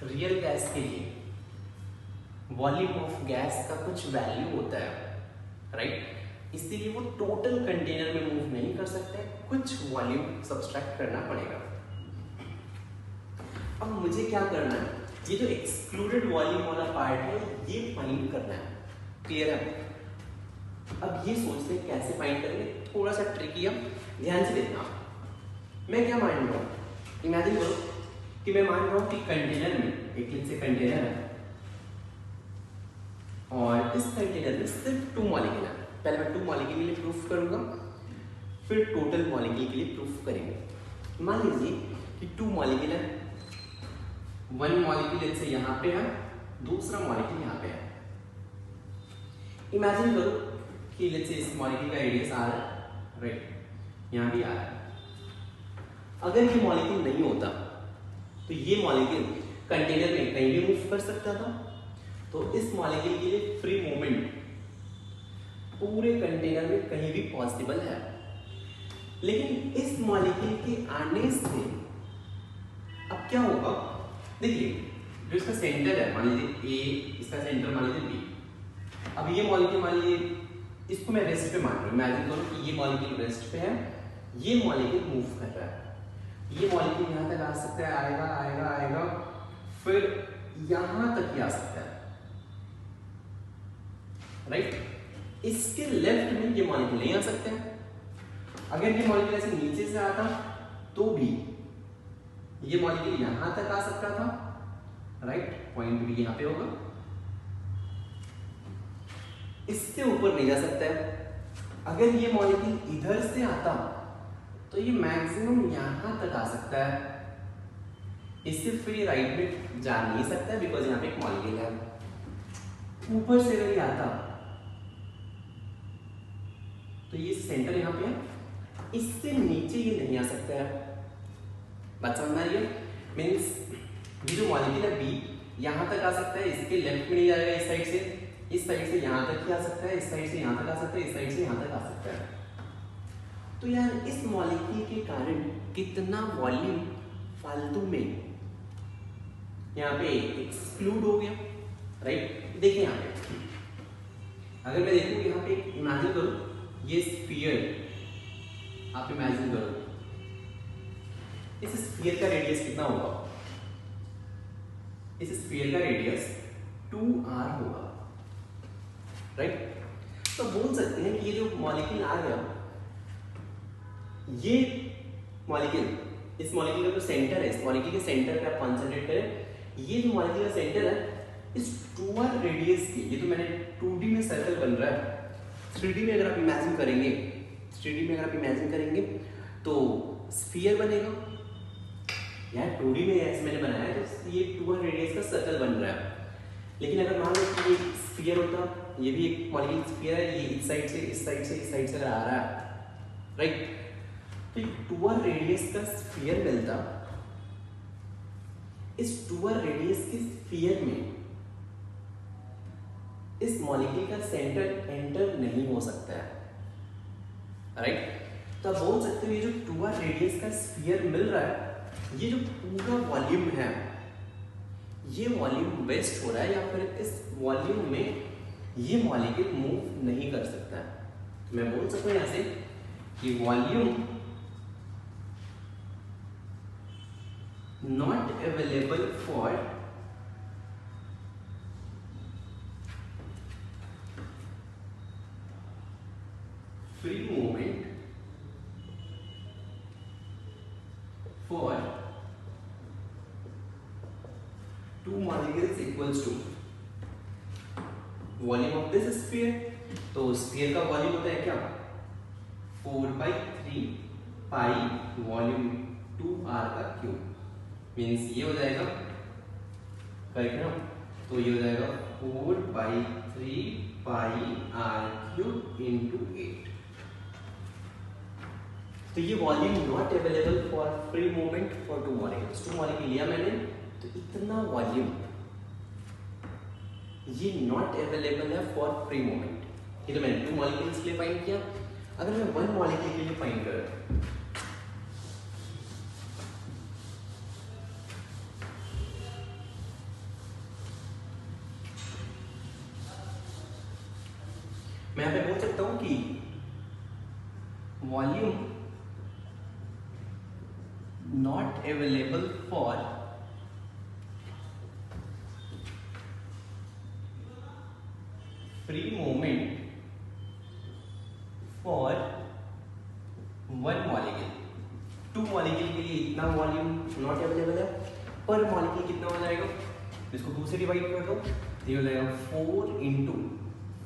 रियल गैस के लिए वॉल्यूम ऑफ गैस का कुछ वैल्यू होता है, राइट। इसीलिए वो टोटल कंटेनर में मूव नहीं कर सकते, कुछ वॉल्यूम सब्सट्रैक्ट करना पड़ेगा। अब मुझे क्या करना है, ये जो एक्सक्लूडेड वॉल्यूम वाला पार्ट है ये फाइंड करना है। क्लियर है? अब ये सोचते हैं कैसे फाइंड करेंगे, थोड़ा सा ट्रिकी है, ध्यान से देखना। मैं क्या मान रहा हूँ, इमेजिन करो कि मैं मान रहा हूँ कि कंटेनर में एक से कंटेनर है, और इस कंटेनर में सिर्फ 2 मॉलिक्यूल है। पहले मैं 2 मॉलिक्यूल के लिए प्रूफ करूंगा, फिर टोटल मॉलिक्यूल के लिए प्रूफ करेंगे। मान लीजिए कि 2 मॉलिक्यूल है, 1 मॉलिक्यूल से यहाँ पे है, दूसरा मॉलिक्यूल यहाँ पे है। इमेजिन करो कि लेट्स से इस मॉलिक्यूल का रेडियस r है, राइट, यहाँ भी r है। अगर ये मॉलिक्यूल नहीं होता तो ये मॉलिक्यूल कंटेनर में कहीं भी मूव कर सकता था। तो इस मॉलिक्यूल के लिए फ्री मूवमेंट पूरे कंटेनर में कहीं भी पॉसिबल है। लेकिन इस मॉलिक्यूल के आने से अब क्या होगा, देखिए जो इसका सेंटर है, मान लीजिए ए, इसका सेंटर मान लीजिए बी। अब ये मॉलिक्यूल मान लीजिए इसको मैं रेस्ट पे मान रहा हूँ, इमेजिन करो कि ये मॉलिक्यूल रेस्ट पे है, ये मॉलिक्यूल मूव कर रहा है। ये मॉलिक्यूल यहाँ तक आ सकता है, आएगा आएगा आएगा, फिर यहाँ तक ही आ सकता है, राइट। इसके लेफ्ट में ये मॉलिक्यूल नहीं आ सकते हैं। अगर ये मॉलिक्यूल ऐसे नीचे से आता तो भी ये मॉलिक्यूल यहां तक आ सकता था, राइट, पॉइंट भी यहां पे होगा। इसके ऊपर नहीं जा सकता है। अगर ये मॉलिक्यूल इधर से आता तो ये मैक्सिमम यहां तक आ सकता है, इससे फिर राइट में जा नहीं सकता है, बिकॉज यहां पे एक मॉलिक्यूल है। ऊपर से अगर ये आता तो ये सेंटर यहां पे है, इससे नीचे ये नहीं आ सकता है। बात समझ में आ रही है? मीन्स ये जो मॉलिक्यूल है बी यहां तक आ सकता है, इसके लेफ्ट में नहीं जाएगा, इस साइड से यहां तक ही आ सकता है, इस साइड से यहां तक आ सकता है, इस साइड से यहां तक आ सकता है। तो यार इस मॉलिक्यूल के कारण कितना वॉल्यूम फालतू में यहाँ पे एक्सक्लूड हो गया, राइट। देखिए यहाँ पे अगर मैं देखूँ यहाँ पे इमेजिन करो ये स्फीयर, आप इमेजिन करो इस स्फीयर का रेडियस कितना होगा, इस स्फीयर का रेडियस 2r होगा, राइट। तो बोल सकते हैं कि ये जो मॉलिक्यूल आ गया, ये मॉलिक्यूल, इस मॉलिक्यूल का जो सेंटर है, इस मॉलिक्यूल के सेंटर पे आप कंसंट्रेट करें, ये जो मॉलिक्यूल का सेंटर है इस 2r रेडियस के, ये तो मैंने 2D में सर्कल बन रहा है, 3D में अगर आप इमेजिन करेंगे, 3D में अगर आप इमेजिन करेंगे तो स्फीयर बनेगा। यार 2D में ऐसे मैंने बनाया है तो ये 2r रेडियस का सर्कल बन रहा है। लेकिन अगर मान लो कि ये स्फीयर होता, ये भी एक मॉलिक्यूल स्फीयर है, ये इस साइड से इस साइड से इस साइड से अगर आ रहा है, राइट, तो 2r रेडियस का स्फीयर मिलता। इस 2r रेडियस के स्फीयर में इस मॉलिक्यूल का सेंटर एंटर नहीं हो सकता है, राइट। तो आप बोल सकते हो ये जो 2r रेडियस का स्फीयर मिल रहा है, ये जो पूरा वॉल्यूम है, ये वॉल्यूम वेस्ट हो रहा है, या फिर इस वॉल्यूम में ये मॉलिक्यूल मूव नहीं कर सकता है। तो मैं बोल सकता हूं यहां से कि volume not available for free movement for 2 molecules equals to volume of this sphere। तो स्फीयर का वॉल्यूम होता है क्या, 4/3 पाई वॉल्यूम 2r का क्यूब, मीन्स ये हो जाएगा, करेक्ट ना, तो ये हो जाएगा 4/3 पाई r क्यूब इंटू 8। तो ये volume not available for free movement for 2 molecules. 2 molecule लिया मैंने, तो इतना वॉल्यूम ये नॉट अवेलेबल है फॉर फ्री मूवमेंट। ये तो मैंने 2 मॉलिक्यूल्स के लिए फाइंड किया। अगर मैं 1 मॉलिक्यूल के लिए फाइंड करूं, मैं यहां पे बोल सकता हूं कि volume not available for free movement for 1 molecule। 2 molecule के लिए इतना वॉल्यूम नॉट अवेलेबल है, पर मॉलिक्यूल कितना हो जाएगा इसको 2 से डिवाइड कर दो तो ये हो जाएगा 4 इंटू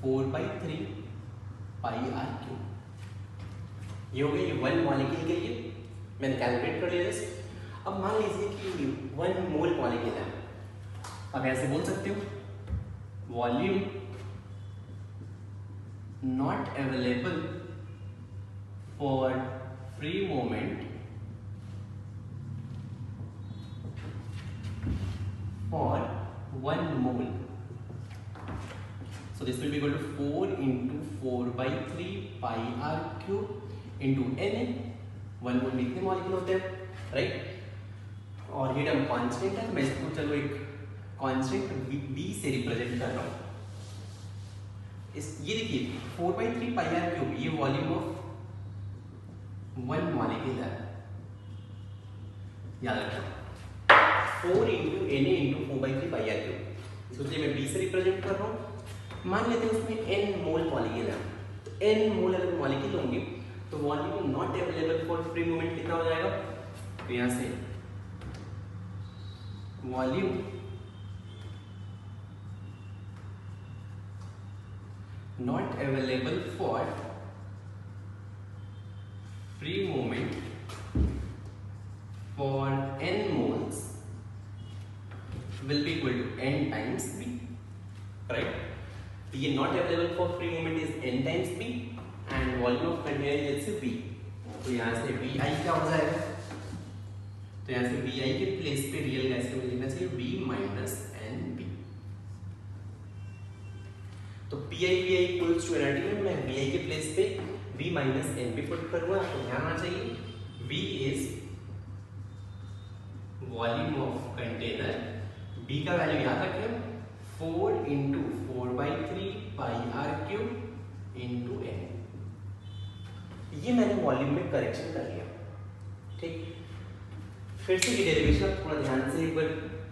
4/3 पाई आर क्यूब। ये हो गया ये 1 मॉलिक्यूल के लिए, मैंने कैलकुलेट कर लिया दिस। अब मान लीजिए कि 1 मोल मॉलिक्यूल है, अब ऐसे बोल सकते हो volume not available for free movement for 1 mole. So this will be equal to 4 into 4/3 pi r cube into Na। 1 मोल में कितने मॉलिक्यूल होते हैं, राइट। और ये टर्म कांस्टेंट है तो मैं इसको चलो एक कांस्टेंट b से रिप्रेजेंट कर रहा हूँ। ये देखिए 4/3 pi r cube ये वॉल्यूम ऑफ 1 मॉलिक्यूल है, याद रखना 4 into Na into 4/3 pi R cube. इसको मैं b से रिप्रेजेंट कर रहा हूँ। मान लेते हैं उसमें n मोल मॉलिक्यूल है, तो n मोल अगर मॉलिक्यूल होंगे तो volume not available for free movement कितना हो जाएगा, तो यहाँ से volume not available for free movement for n moles will be equal to n times b, right? तो ये not available for free movement is n times b and volume of container is b। तो यहाँ से bi क्या हो जाएगा, तो यहाँ से bi के प्लेस पे रियल गैस को लिखना चाहिए b minus nb। तो pi equals to एनर्जी में मैं bi के प्लेस पे b minus nb पुट करूँगा, तो ध्यान आना चाहिए b is volume of container, b का वैल्यू याद रखें 4 into 4/3 pi R cube into n। ये मैंने वॉल्यूम में करेक्शन कर लिया, ठीक। फिर से ये डेरिवेशन आप थोड़ा ध्यान से एक बार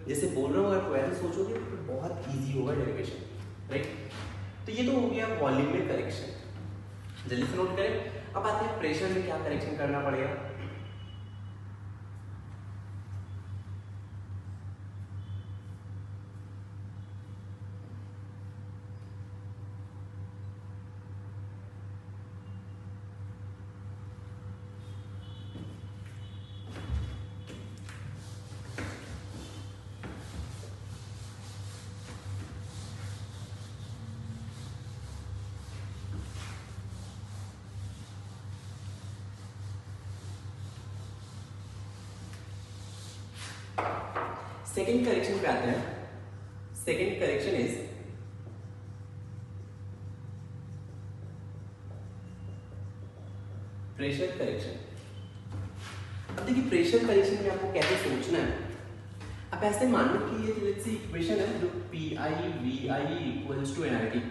जैसे बोल रहा हूँ, अगर आप वैसे सोचोगे तो बहुत इजी होगा डेरिवेशन, राइट। तो ये तो हो गया वॉल्यूम में करेक्शन, जल्दी से नोट करें। अब आते हैं प्रेशर में क्या करेक्शन करना पड़ेगा। सेकेंड करेक्शन पे आते हैं। Second correction is pressure correction. अब देखिए प्रेशर करेक्शन में आपको कैसे सोचना है। अब ऐसे मान लो कि ये लेट्स से इक्वेशन है जो PI VI equals to NRT।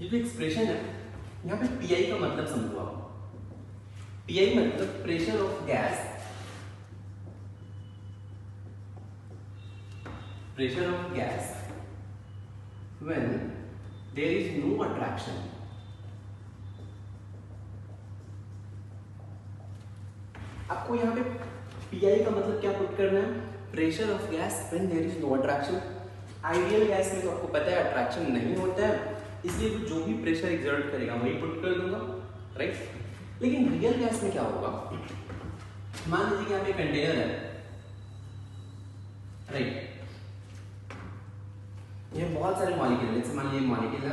ये जो एक्सप्रेशन है यहाँ पे PI का मतलब समझो आप। PI मतलब pressure of gas, pressure of gas when there is no attraction। आपको यहाँ पे PI का मतलब क्या पुट करना है, pressure of gas when there is no attraction। Ideal gas में तो आपको पता है अट्रैक्शन नहीं होता है, इसलिए जो भी प्रेशर एक्सर्ट करेगा वही पुट कर दूंगा, राइट। लेकिन रियल गैस में क्या होगा, मान लीजिए कि यहाँ पे कंटेनर है, राइट। ये बहुत सारे मॉलिक्यूल है, जैसे मान लीजिए मॉलिक्यूल है,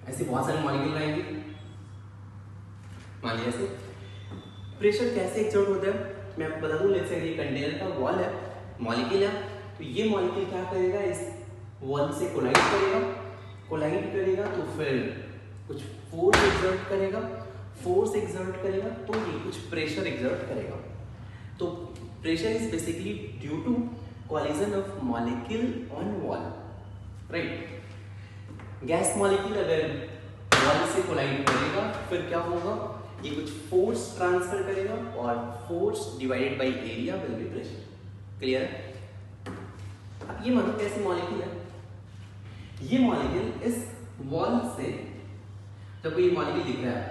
ऐसे बहुत सारे मॉलिक्यूल आएंगे। मान लीजिए ऐसे प्रेशर कैसे एक्सर्ट होता है मैं आपको बता दूं। लेट्स से ये कंटेनर का वॉल है, मॉलिक्यूल है, तो ये मॉलिक्यूल क्या करेगा, इस वॉल से कोलाइड करेगा तो फिर कुछ फोर्स एक्सर्ट करेगा, तो ये कुछ प्रेशर एक्सर्ट करेगा। तो pressure is basically due to collision of molecule on wall, right. Gas molecule अगर वॉल से कोलाइड करेगा फिर क्या होगा, ये कुछ फोर्स ट्रांसफर करेगा और force divided by area will be pressure. Clear है। अब ये मानो कैसे मॉलिक्यूल है, ये मॉलिक्यूल इस वॉल से, जब ये मॉलिक्यूल दिख रहा है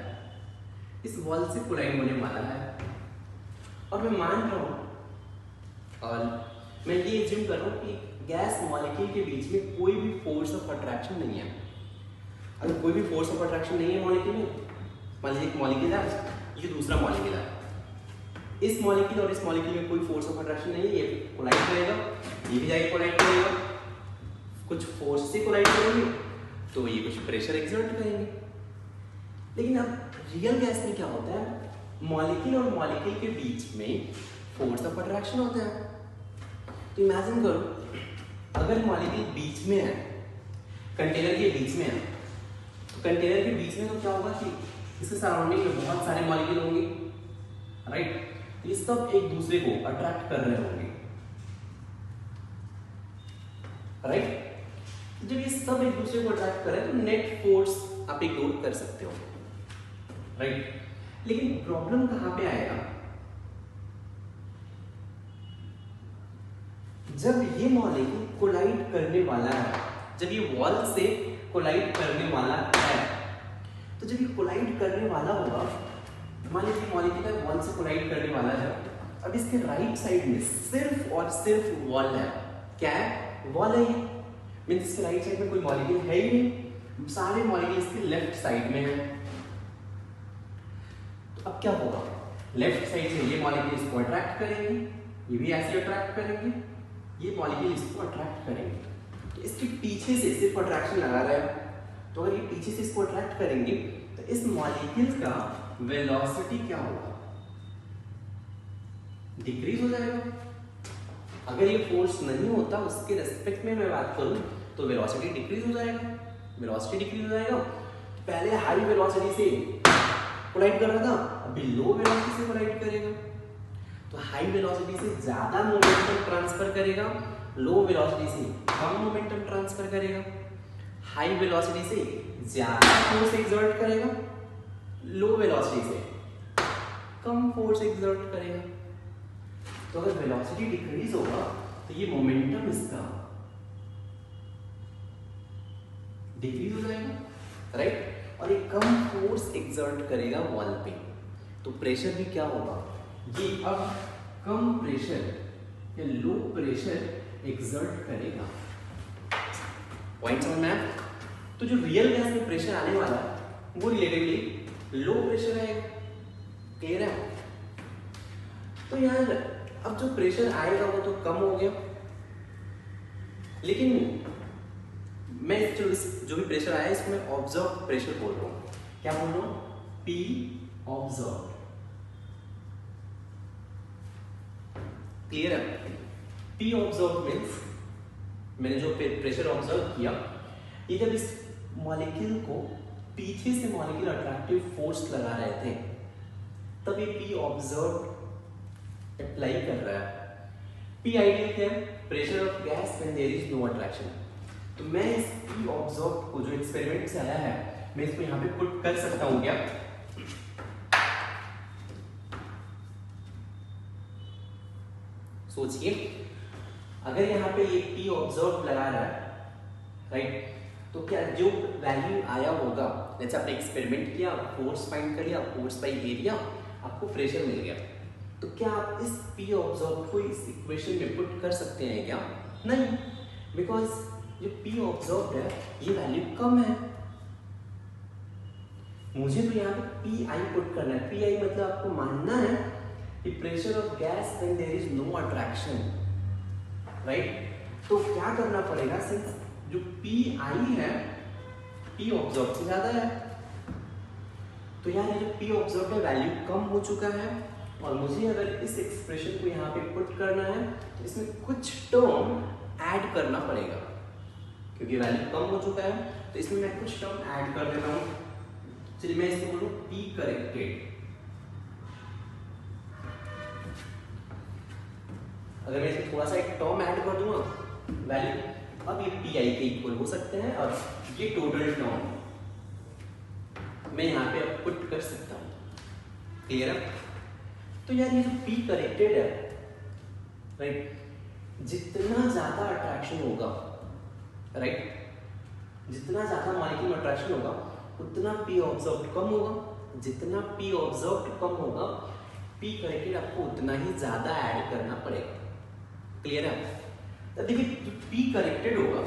इस वॉल से कोलाइड होने वाला है, और मैं मान रहा हूं और मैं ये एज्यूम कर रहा हूँ कि गैस मॉलिक्यूल के बीच में कोई भी फोर्स ऑफ अट्रैक्शन नहीं है। अगर कोई भी फोर्स ऑफ अट्रैक्शन नहीं है मॉलिक्यूल में, मान लीजिए एक मॉलिक्यूल है, ये दूसरा मॉलिक्यूल है, इस मॉलिक्यूल और इस मॉलिक्यूल में कोई फोर्स ऑफ अट्रैक्शन नहीं है, ये कोलाइड करेगा, ये भी जाके कोलाइड करेगा, कुछ फोर्स से कोलाइड करेंगे तो ये कुछ प्रेशर एक्सर्ट करेंगे। लेकिन अब रियल गैस में क्या होता है, मॉलिक्यूल और मॉलिक्यूल के बीच में फोर्स ऑफ अट्रैक्शन होता है। तो इमेजिन करो अगर मॉलिक्यूल बीच में है, कंटेनर के बीच में है, तो कंटेनर के बीच में तो क्या होगा कि इसके सराउंडिंग में बहुत सारे मॉलिक्यूल होंगे, राइट? ये सब एक दूसरे को अट्रैक्ट कर रहे होंगे, राइट? जब ये सब एक दूसरे को अट्रैक्ट कर रहे हैं तो नेट फोर्स आप इग्नोर कर सकते हो, राइट? लेकिन प्रॉब्लम कहां पे आएगा, जब ये मॉलिक्यूल कोलाइड करने वाला है, जब ये वॉल से कोलाइड करने वाला है, तो जब ये कोलाइड करने वाला होगा, मान लीजिए मॉलिक्यूल है वॉल से कोलाइड करने वाला है, अब इसके राइट साइड में सिर्फ और सिर्फ वॉल है। क्या है? वॉल है। मींस इसके राइट साइड में कोई मॉलिक्यूल है ही नहीं, सारे मॉलिक्यूल इसके लेफ्ट साइड में है। तो अब क्या होगा, लेफ्ट साइड से ये मॉलिक्यूल इसको अट्रैक्ट करेंगे, ये भी ऐसे अट्रैक्ट करेंगे, ये मॉलिक्यूल इसको अट्रैक्ट करेंगे। तो इसके पीछे से सिर्फ अट्रैक्शन लगा रहा है, तो अगर ये पीछे से इसको अट्रैक्ट करेंगे तो इस मॉलिक्यूल का वेलोसिटी क्या होगा, डिक्रीज हो जाएगा। अगर ये फोर्स नहीं होता उसके रेस्पेक्ट में मैं बात करूं तो वेलोसिटी डिक्रीज हो जाएगा, वेलोसिटी डिक्रीज हो जाएगा। पहले हाई वेलोसिटी से कोलाइड कर रहा था, अभी लो वेलोसिटी से कोलाइड करेगा। तो हाई वेलोसिटी से ज्यादा मोमेंटम ट्रांसफर करेगा, लो वेलोसिटी से कम मोमेंटम ट्रांसफर करेगा। हाई वेलोसिटी से ज्यादा फोर्स एक्सर्ट करेगा, लो वेलोसिटी से कम फोर्स एक्सर्ट करेगा। तो अगर वेलोसिटी डिक्रीज होगा तो ये मोमेंटम इसका डिक्रीज हो जाएगा, राइट? और ये कम फोर्स एक्सर्ट करेगा वॉल पे, तो प्रेशर भी क्या होगा, ये अब कम प्रेशर या लो प्रेशर एक्सर्ट करेगा। पॉइंट समझ में आया? तो जो रियल गैस में प्रेशर आने वाला है वो रिलेटिवली लो प्रेशर है। क्लियर है? तो यार अब जो प्रेशर आएगा वो तो कम हो गया, लेकिन मैं जो भी प्रेशर आया इसको मैं ऑब्जर्व प्रेशर बोल रहा हूँ। क्या बोल रहा हूँ? P observe. क्लियर है? पी ऑब्जर्व मीन्स मैंने जो प्रेशर ऑब्जर्व किया, ये जब इस मॉलिक्यूल को पीछे से मॉलिक्यूल अट्रैक्टिव फोर्स लगा रहे थे तब ये पी ऑब्जर्व अप्लाई कर रहा है। पी आइडियल क्या है? Pressure of gas when there is no attraction. तो मैं इस पी ऑब्जर्व को जो एक्सपेरिमेंट से आया है मैं इसको यहाँ पे पुट कर सकता हूँ क्या? सोचिए, अगर यहाँ पे ये पी ऑब्जर्व लगा रहा है, राइट, तो क्या जो वैल्यू आया होगा, जैसे आपने एक्सपेरिमेंट किया, फोर्स फाइंड कर लिया, फोर्स बाय एरिया, आपको प्रेशर मिल गया, तो क्या आप इस पी ऑब्जर्व को इस इक्वेशन में पुट कर सकते हैं क्या? नहीं, बिकॉज जो पी ऑब्जर्व है ये वैल्यू कम है। मुझे तो यहाँ पे पी आई पुट करना है। पी आई मतलब आपको मानना है कि pressure of gas when there is no attraction, right? तो क्या करना पड़ेगा, सिंस जो पी आई है पी ऑब्जर्व से ज्यादा है, तो यार ये जो पी ऑब्जर्व है वैल्यू कम हो चुका है, और मुझे अगर इस एक्सप्रेशन को यहाँ पे पुट करना है तो इसमें कुछ टर्म ऐड करना पड़ेगा, क्योंकि वैल्यू कम हो चुका है। तो इसमें मैं कुछ टर्म ऐड कर देता हूँ। चलिए मैं इसको बोलूँ पी करेक्टेड। अगर मैं इसमें थोड़ा सा एक टर्म ऐड कर दूंगा वैल्यू, अब ये पी आई के इक्वल हो सकते हैं, और ये टोटल टर्म मैं यहाँ पे अब पुट कर सकता हूँ। क्लियर है? तो यार ये जो पी करेक्टेड है, राइट, जितना ज्यादा अट्रैक्शन होगा, राइट, जितना ज्यादा मॉलिक्यूल में अट्रैक्शन होगा उतना पी ऑब्जर्व्ड कम होगा। जितना पी ऑब्जर्व्ड कम होगा, पी करेक्टेड आपको उतना ही ज्यादा ऐड करना पड़ेगा। क्लियर है? तो देखिए जो पी करेक्टेड होगा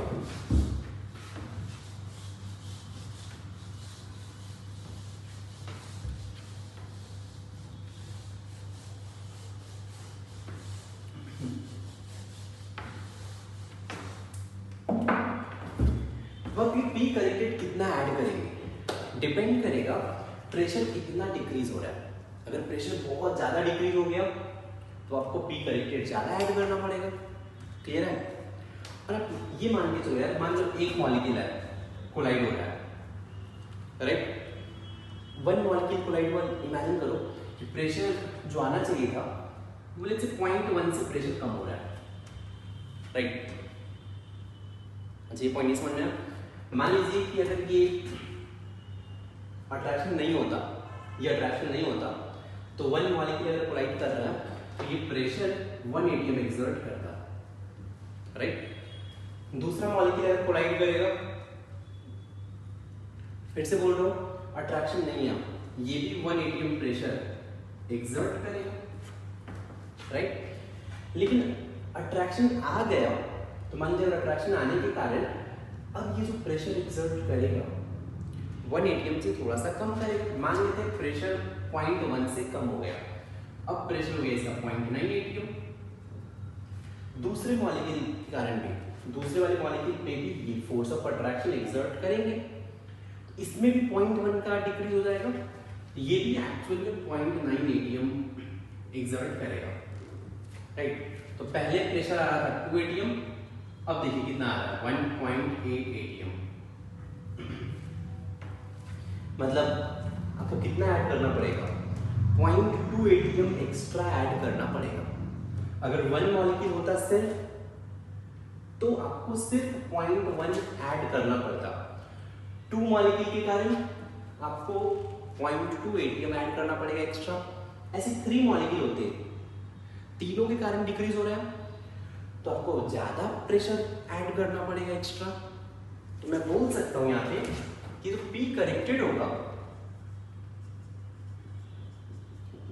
वह पी करेक्टेड कितना ऐड करेंगे डिपेंड करेगा प्रेशर कितना डिक्रीज हो रहा है। अगर प्रेशर बहुत ज्यादा डिक्रीज हो गया तो आपको पी करेक्टेड ज्यादा ऐड करना पड़ेगा। क्लियर है? और आप ये मान के चलो यार, मान लो एक मॉलिक्यूल है कोलाइड हो रहा है, राइट? वन मॉलिक्यूल कोलाइड हुआ, इमेजिन करो कि प्रेशर जो आना चाहिए था वो लेट्स से 0.1 से प्रेशर कम हो रहा है, राइट? अच्छा ये पॉइंट समझ में आया? मान लीजिए कि अगर ये अट्रैक्शन नहीं होता, ये अट्रैक्शन नहीं होता तो वन मॉलिक्यूल अगर कोलाइड कर रहा है तो ये प्रेशर 1 atm एक्सर्ट करता, राइट? दूसरा मॉलिक्यूल अगर कोलाइड करेगा, फिर से बोल रहा हूं अट्रैक्शन नहीं है, ये भी 1 atm प्रेशर एक्सर्ट करेगा, राइट? लेकिन अट्रैक्शन आ गया तो मान लीजिए अट्रैक्शन आने के कारण अब ये जो प्रेशर एक्सर्ट करेगा 1 atm से थोड़ा सा कम करेगा। मान लेते हैं प्रेशर 0.1 से कम हो गया, अब प्रेशर हो गया इसका 0.9 atm। दूसरे मॉलिक्यूल के कारण भी, दूसरे वाले मॉलिक्यूल पे भी ये फोर्स ऑफ अट्रैक्शन एक्सर्ट करेंगे, इसमें भी 0.1 का डिक्रीज हो जाएगा, ये भी एक्चुअली 0.9 atm एक्सर्ट करेगा, राइट? तो पहले प्रेशर आ रहा था 2 atm, अब देखिए कितना आ रहा है 1.8 atm। मतलब आपको कितना ऐड करना पड़ेगा? 0.2 atm एक्स्ट्रा ऐड करना पड़ेगा। अगर वन मॉलिक्यूल होता सिर्फ तो आपको सिर्फ 0.1 ऐड करना पड़ता, 2 मॉलिक्यूल के कारण आपको 0.2 atm ऐड करना पड़ेगा एक्स्ट्रा। ऐसे 3 मॉलिक्यूल होते हैं, तीनों के कारण डिक्रीज हो रहा है तो आपको ज्यादा प्रेशर ऐड करना पड़ेगा एक्स्ट्रा। तो मैं बोल सकता हूं यहां पे कि जो पी करेक्टेड होगा,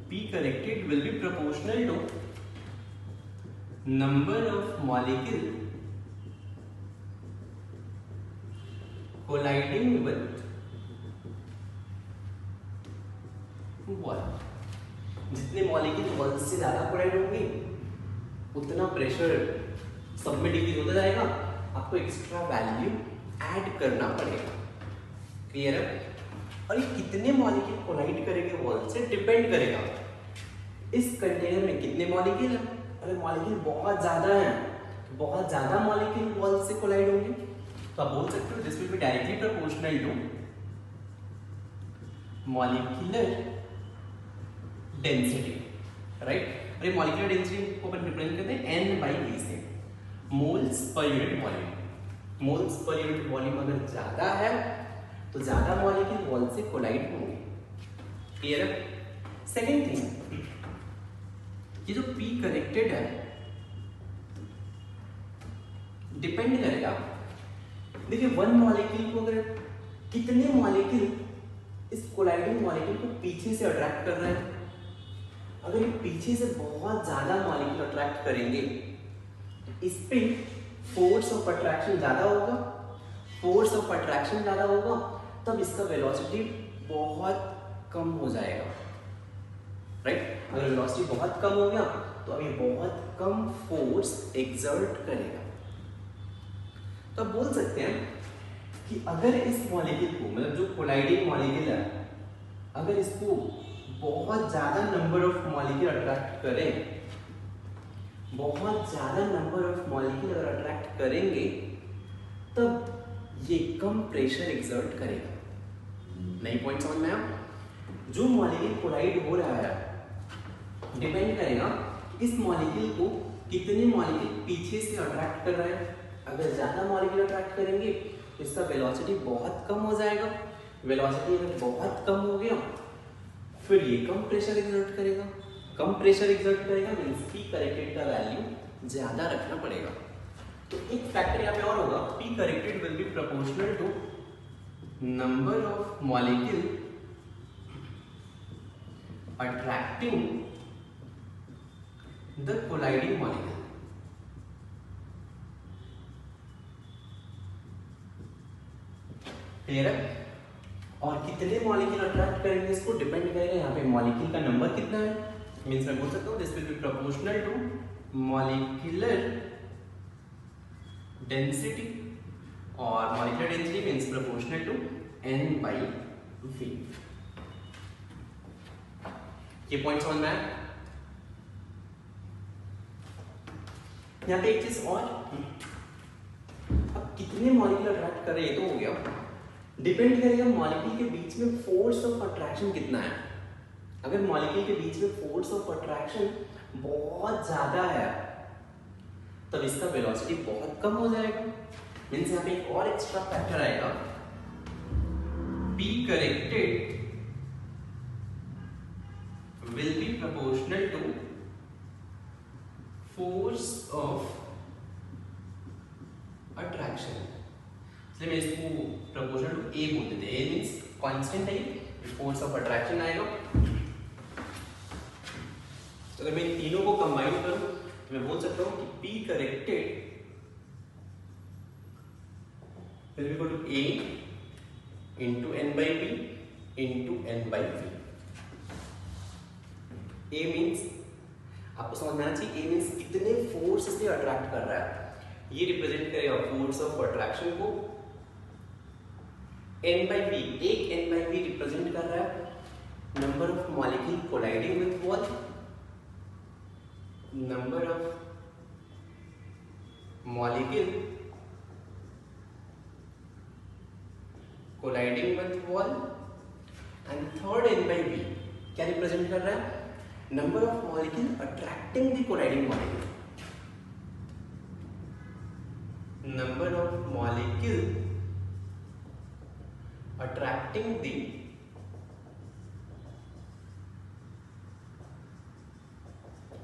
P corrected will be proportional to number of molecule colliding with wall. जितने मॉलिक्यूल वॉल से ज्यादा कोलाइड होंगे उतना प्रेशर सब में डिक्रीज होता जाएगा, आपको एक्स्ट्रा वैल्यू ऐड करना पड़ेगा। क्लियर है? और ये कितने मॉलिक्यूल कोलाइड करेंगे वॉल से डिपेंड करेगा इस कंटेनर में कितने मॉलिक्यूल है। अगर मॉलिक्यूल बहुत ज्यादा है तो बहुत ज्यादा मॉलिक्यूल वॉल से कोलाइड होंगे, तो आप बोल सकते हो this will be directly proportional to molecular density, right? और ये मॉलिक्यूलर डेंसिटी को अपन रिप्रेजेंट करते हैं N/V से, moles per unit volume. Moles per unit volume अगर ज्यादा है तो ज्यादा मॉलिक्यूल वॉल से कोलाइड होंगे। क्लियर है? सेकेंड थिंग, ये जो पी करेक्टेड है डिपेंड करेगा, देखिए वन मॉलिक्यूल को अगर कितने मॉलिक्यूल इस कोलाइडिंग मॉलिक्यूल को पीछे से अट्रैक्ट कर रहे हैं। अगर ये पीछे से बहुत ज्यादा मॉलिक्यूल अट्रैक्ट करेंगे तो इस पे फोर्स ऑफ अट्रैक्शन ज्यादा होगा, फोर्स ऑफ अट्रैक्शन ज्यादा होगा तब इसका वेलोसिटी बहुत कम हो जाएगा, राइट? अगर वेलोसिटी बहुत कम हो गया तो अब ये बहुत कम फोर्स एक्सर्ट करेगा। तो आप बोल सकते हैं कि अगर इस मॉलिक्यूल को, मतलब जो कोलाइडिंग मॉलिक्यूल है, अगर इसको बहुत ज्यादा नंबर ऑफ मॉलिक्यूल अट्रैक्ट करें, बहुत ज्यादा नंबर ऑफ मॉलिक्यूल अगर अट्रैक्ट करेंगे तब ये कम प्रेशर एक्सर्ट करेगा। नई पॉइंट समझ में आया? जो मॉलिक्यूल कोलाइड हो रहा है डिपेंड करेगा इस मॉलिक्यूल को कितने मॉलिक्यूल पीछे से अट्रैक्ट कर रहे हैं। अगर ज्यादा मॉलिक्यूल अट्रैक्ट करेंगे तो इसका वेलोसिटी बहुत कम हो जाएगा। वेलोसिटी अगर बहुत कम हो गया फिर ये कम प्रेशर एक्सर्ट करेगा। कम प्रेशर एक्सर्ट करेगा मींस पी करेक्टेड का वैल्यू ज्यादा रखना पड़ेगा। तो एक फैक्टर यहाँ पे और होगा, P corrected will be proportional to number of molecule attracting the colliding molecule. Clear है? और कितने मॉलिक्यूल अट्रैक्ट करेंगे इसको डिपेंड करेगा यहाँ पे मॉलिक्यूल का नंबर कितना है, मीन्स मैं बोल सकता हूँ this will be proportional to molecular density, और molecular density means proportional to n by v। ये पॉइंट समझ में आया? यहाँ पे एक चीज और, अब कितने मॉलिक्यूल अट्रैक्ट कर रहे हैं तो हो गया, डिपेंड करेगा मॉलिक्यूल के बीच में फोर्स ऑफ अट्रैक्शन कितना है। अगर मॉलिक्यूल के बीच में फोर्स ऑफ अट्रैक्शन बहुत ज्यादा है तब इसका वेलोसिटी बहुत कम हो जाएगा, मीन्स यहाँ पे एक और एक्स्ट्रा फैक्टर आएगा, P corrected will be proportional to force of attraction। इसलिए मैं इसको proportional to A बोल देते हैं। A means constant है, force of attraction आएगा। तो अगर मैं इन तीनों को कंबाइन करूं तो मैं बोल सकता हूं कि P corrected will be equal to A into n by b into n by v। A means आपको समझ में आना चाहिए, A means कितने फोर्स से अट्रैक्ट कर रहा है, ये रिप्रेजेंट करेगा फोर्स ऑफ अट्रैक्शन को। n by v, एक n by v रिप्रेजेंट कर रहा है number of molecule colliding with wall, number of molecule colliding with wall, and third n by v क्या रिप्रेजेंट कर रहा है, number of molecule attracting the colliding molecule, number of molecule attracting the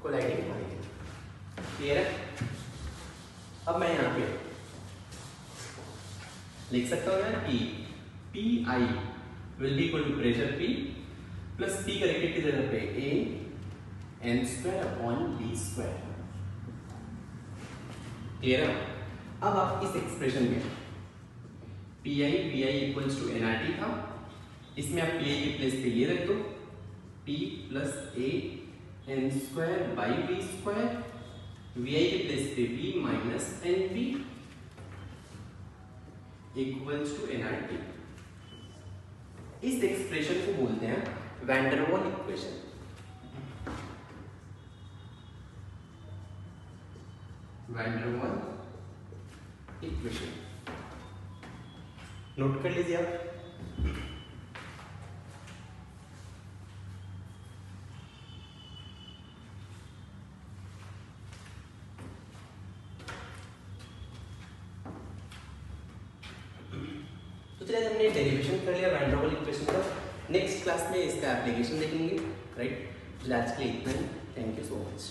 colliding molecule. Clear है? अब मैं यहां पे लिख सकता हूं कि Pi will be equal to pressure P plus P corrected की जगह पे A n square upon B square। Clear है? अब आप इस एक्सप्रेशन में Pi equals to nRT था, इसमें आप Pi की प्लेस पे ये रख दो, P plus A n square by B square, Vi की प्लेस पे V minus nV equals to nRT। इस एक्सप्रेशन को बोलते हैं वैन डर वाल इक्वेशन। वैन डर वाल इक्वेशन नोट कर लीजिए आप। तो चलिए हमने डेरिवेशन कर लिया वैन डर वाल इक्वेशन का, नेक्स्ट क्लास में इसका एप्लीकेशन देखेंगे। राइट, आज के लिए इतना ही। Thank you so much.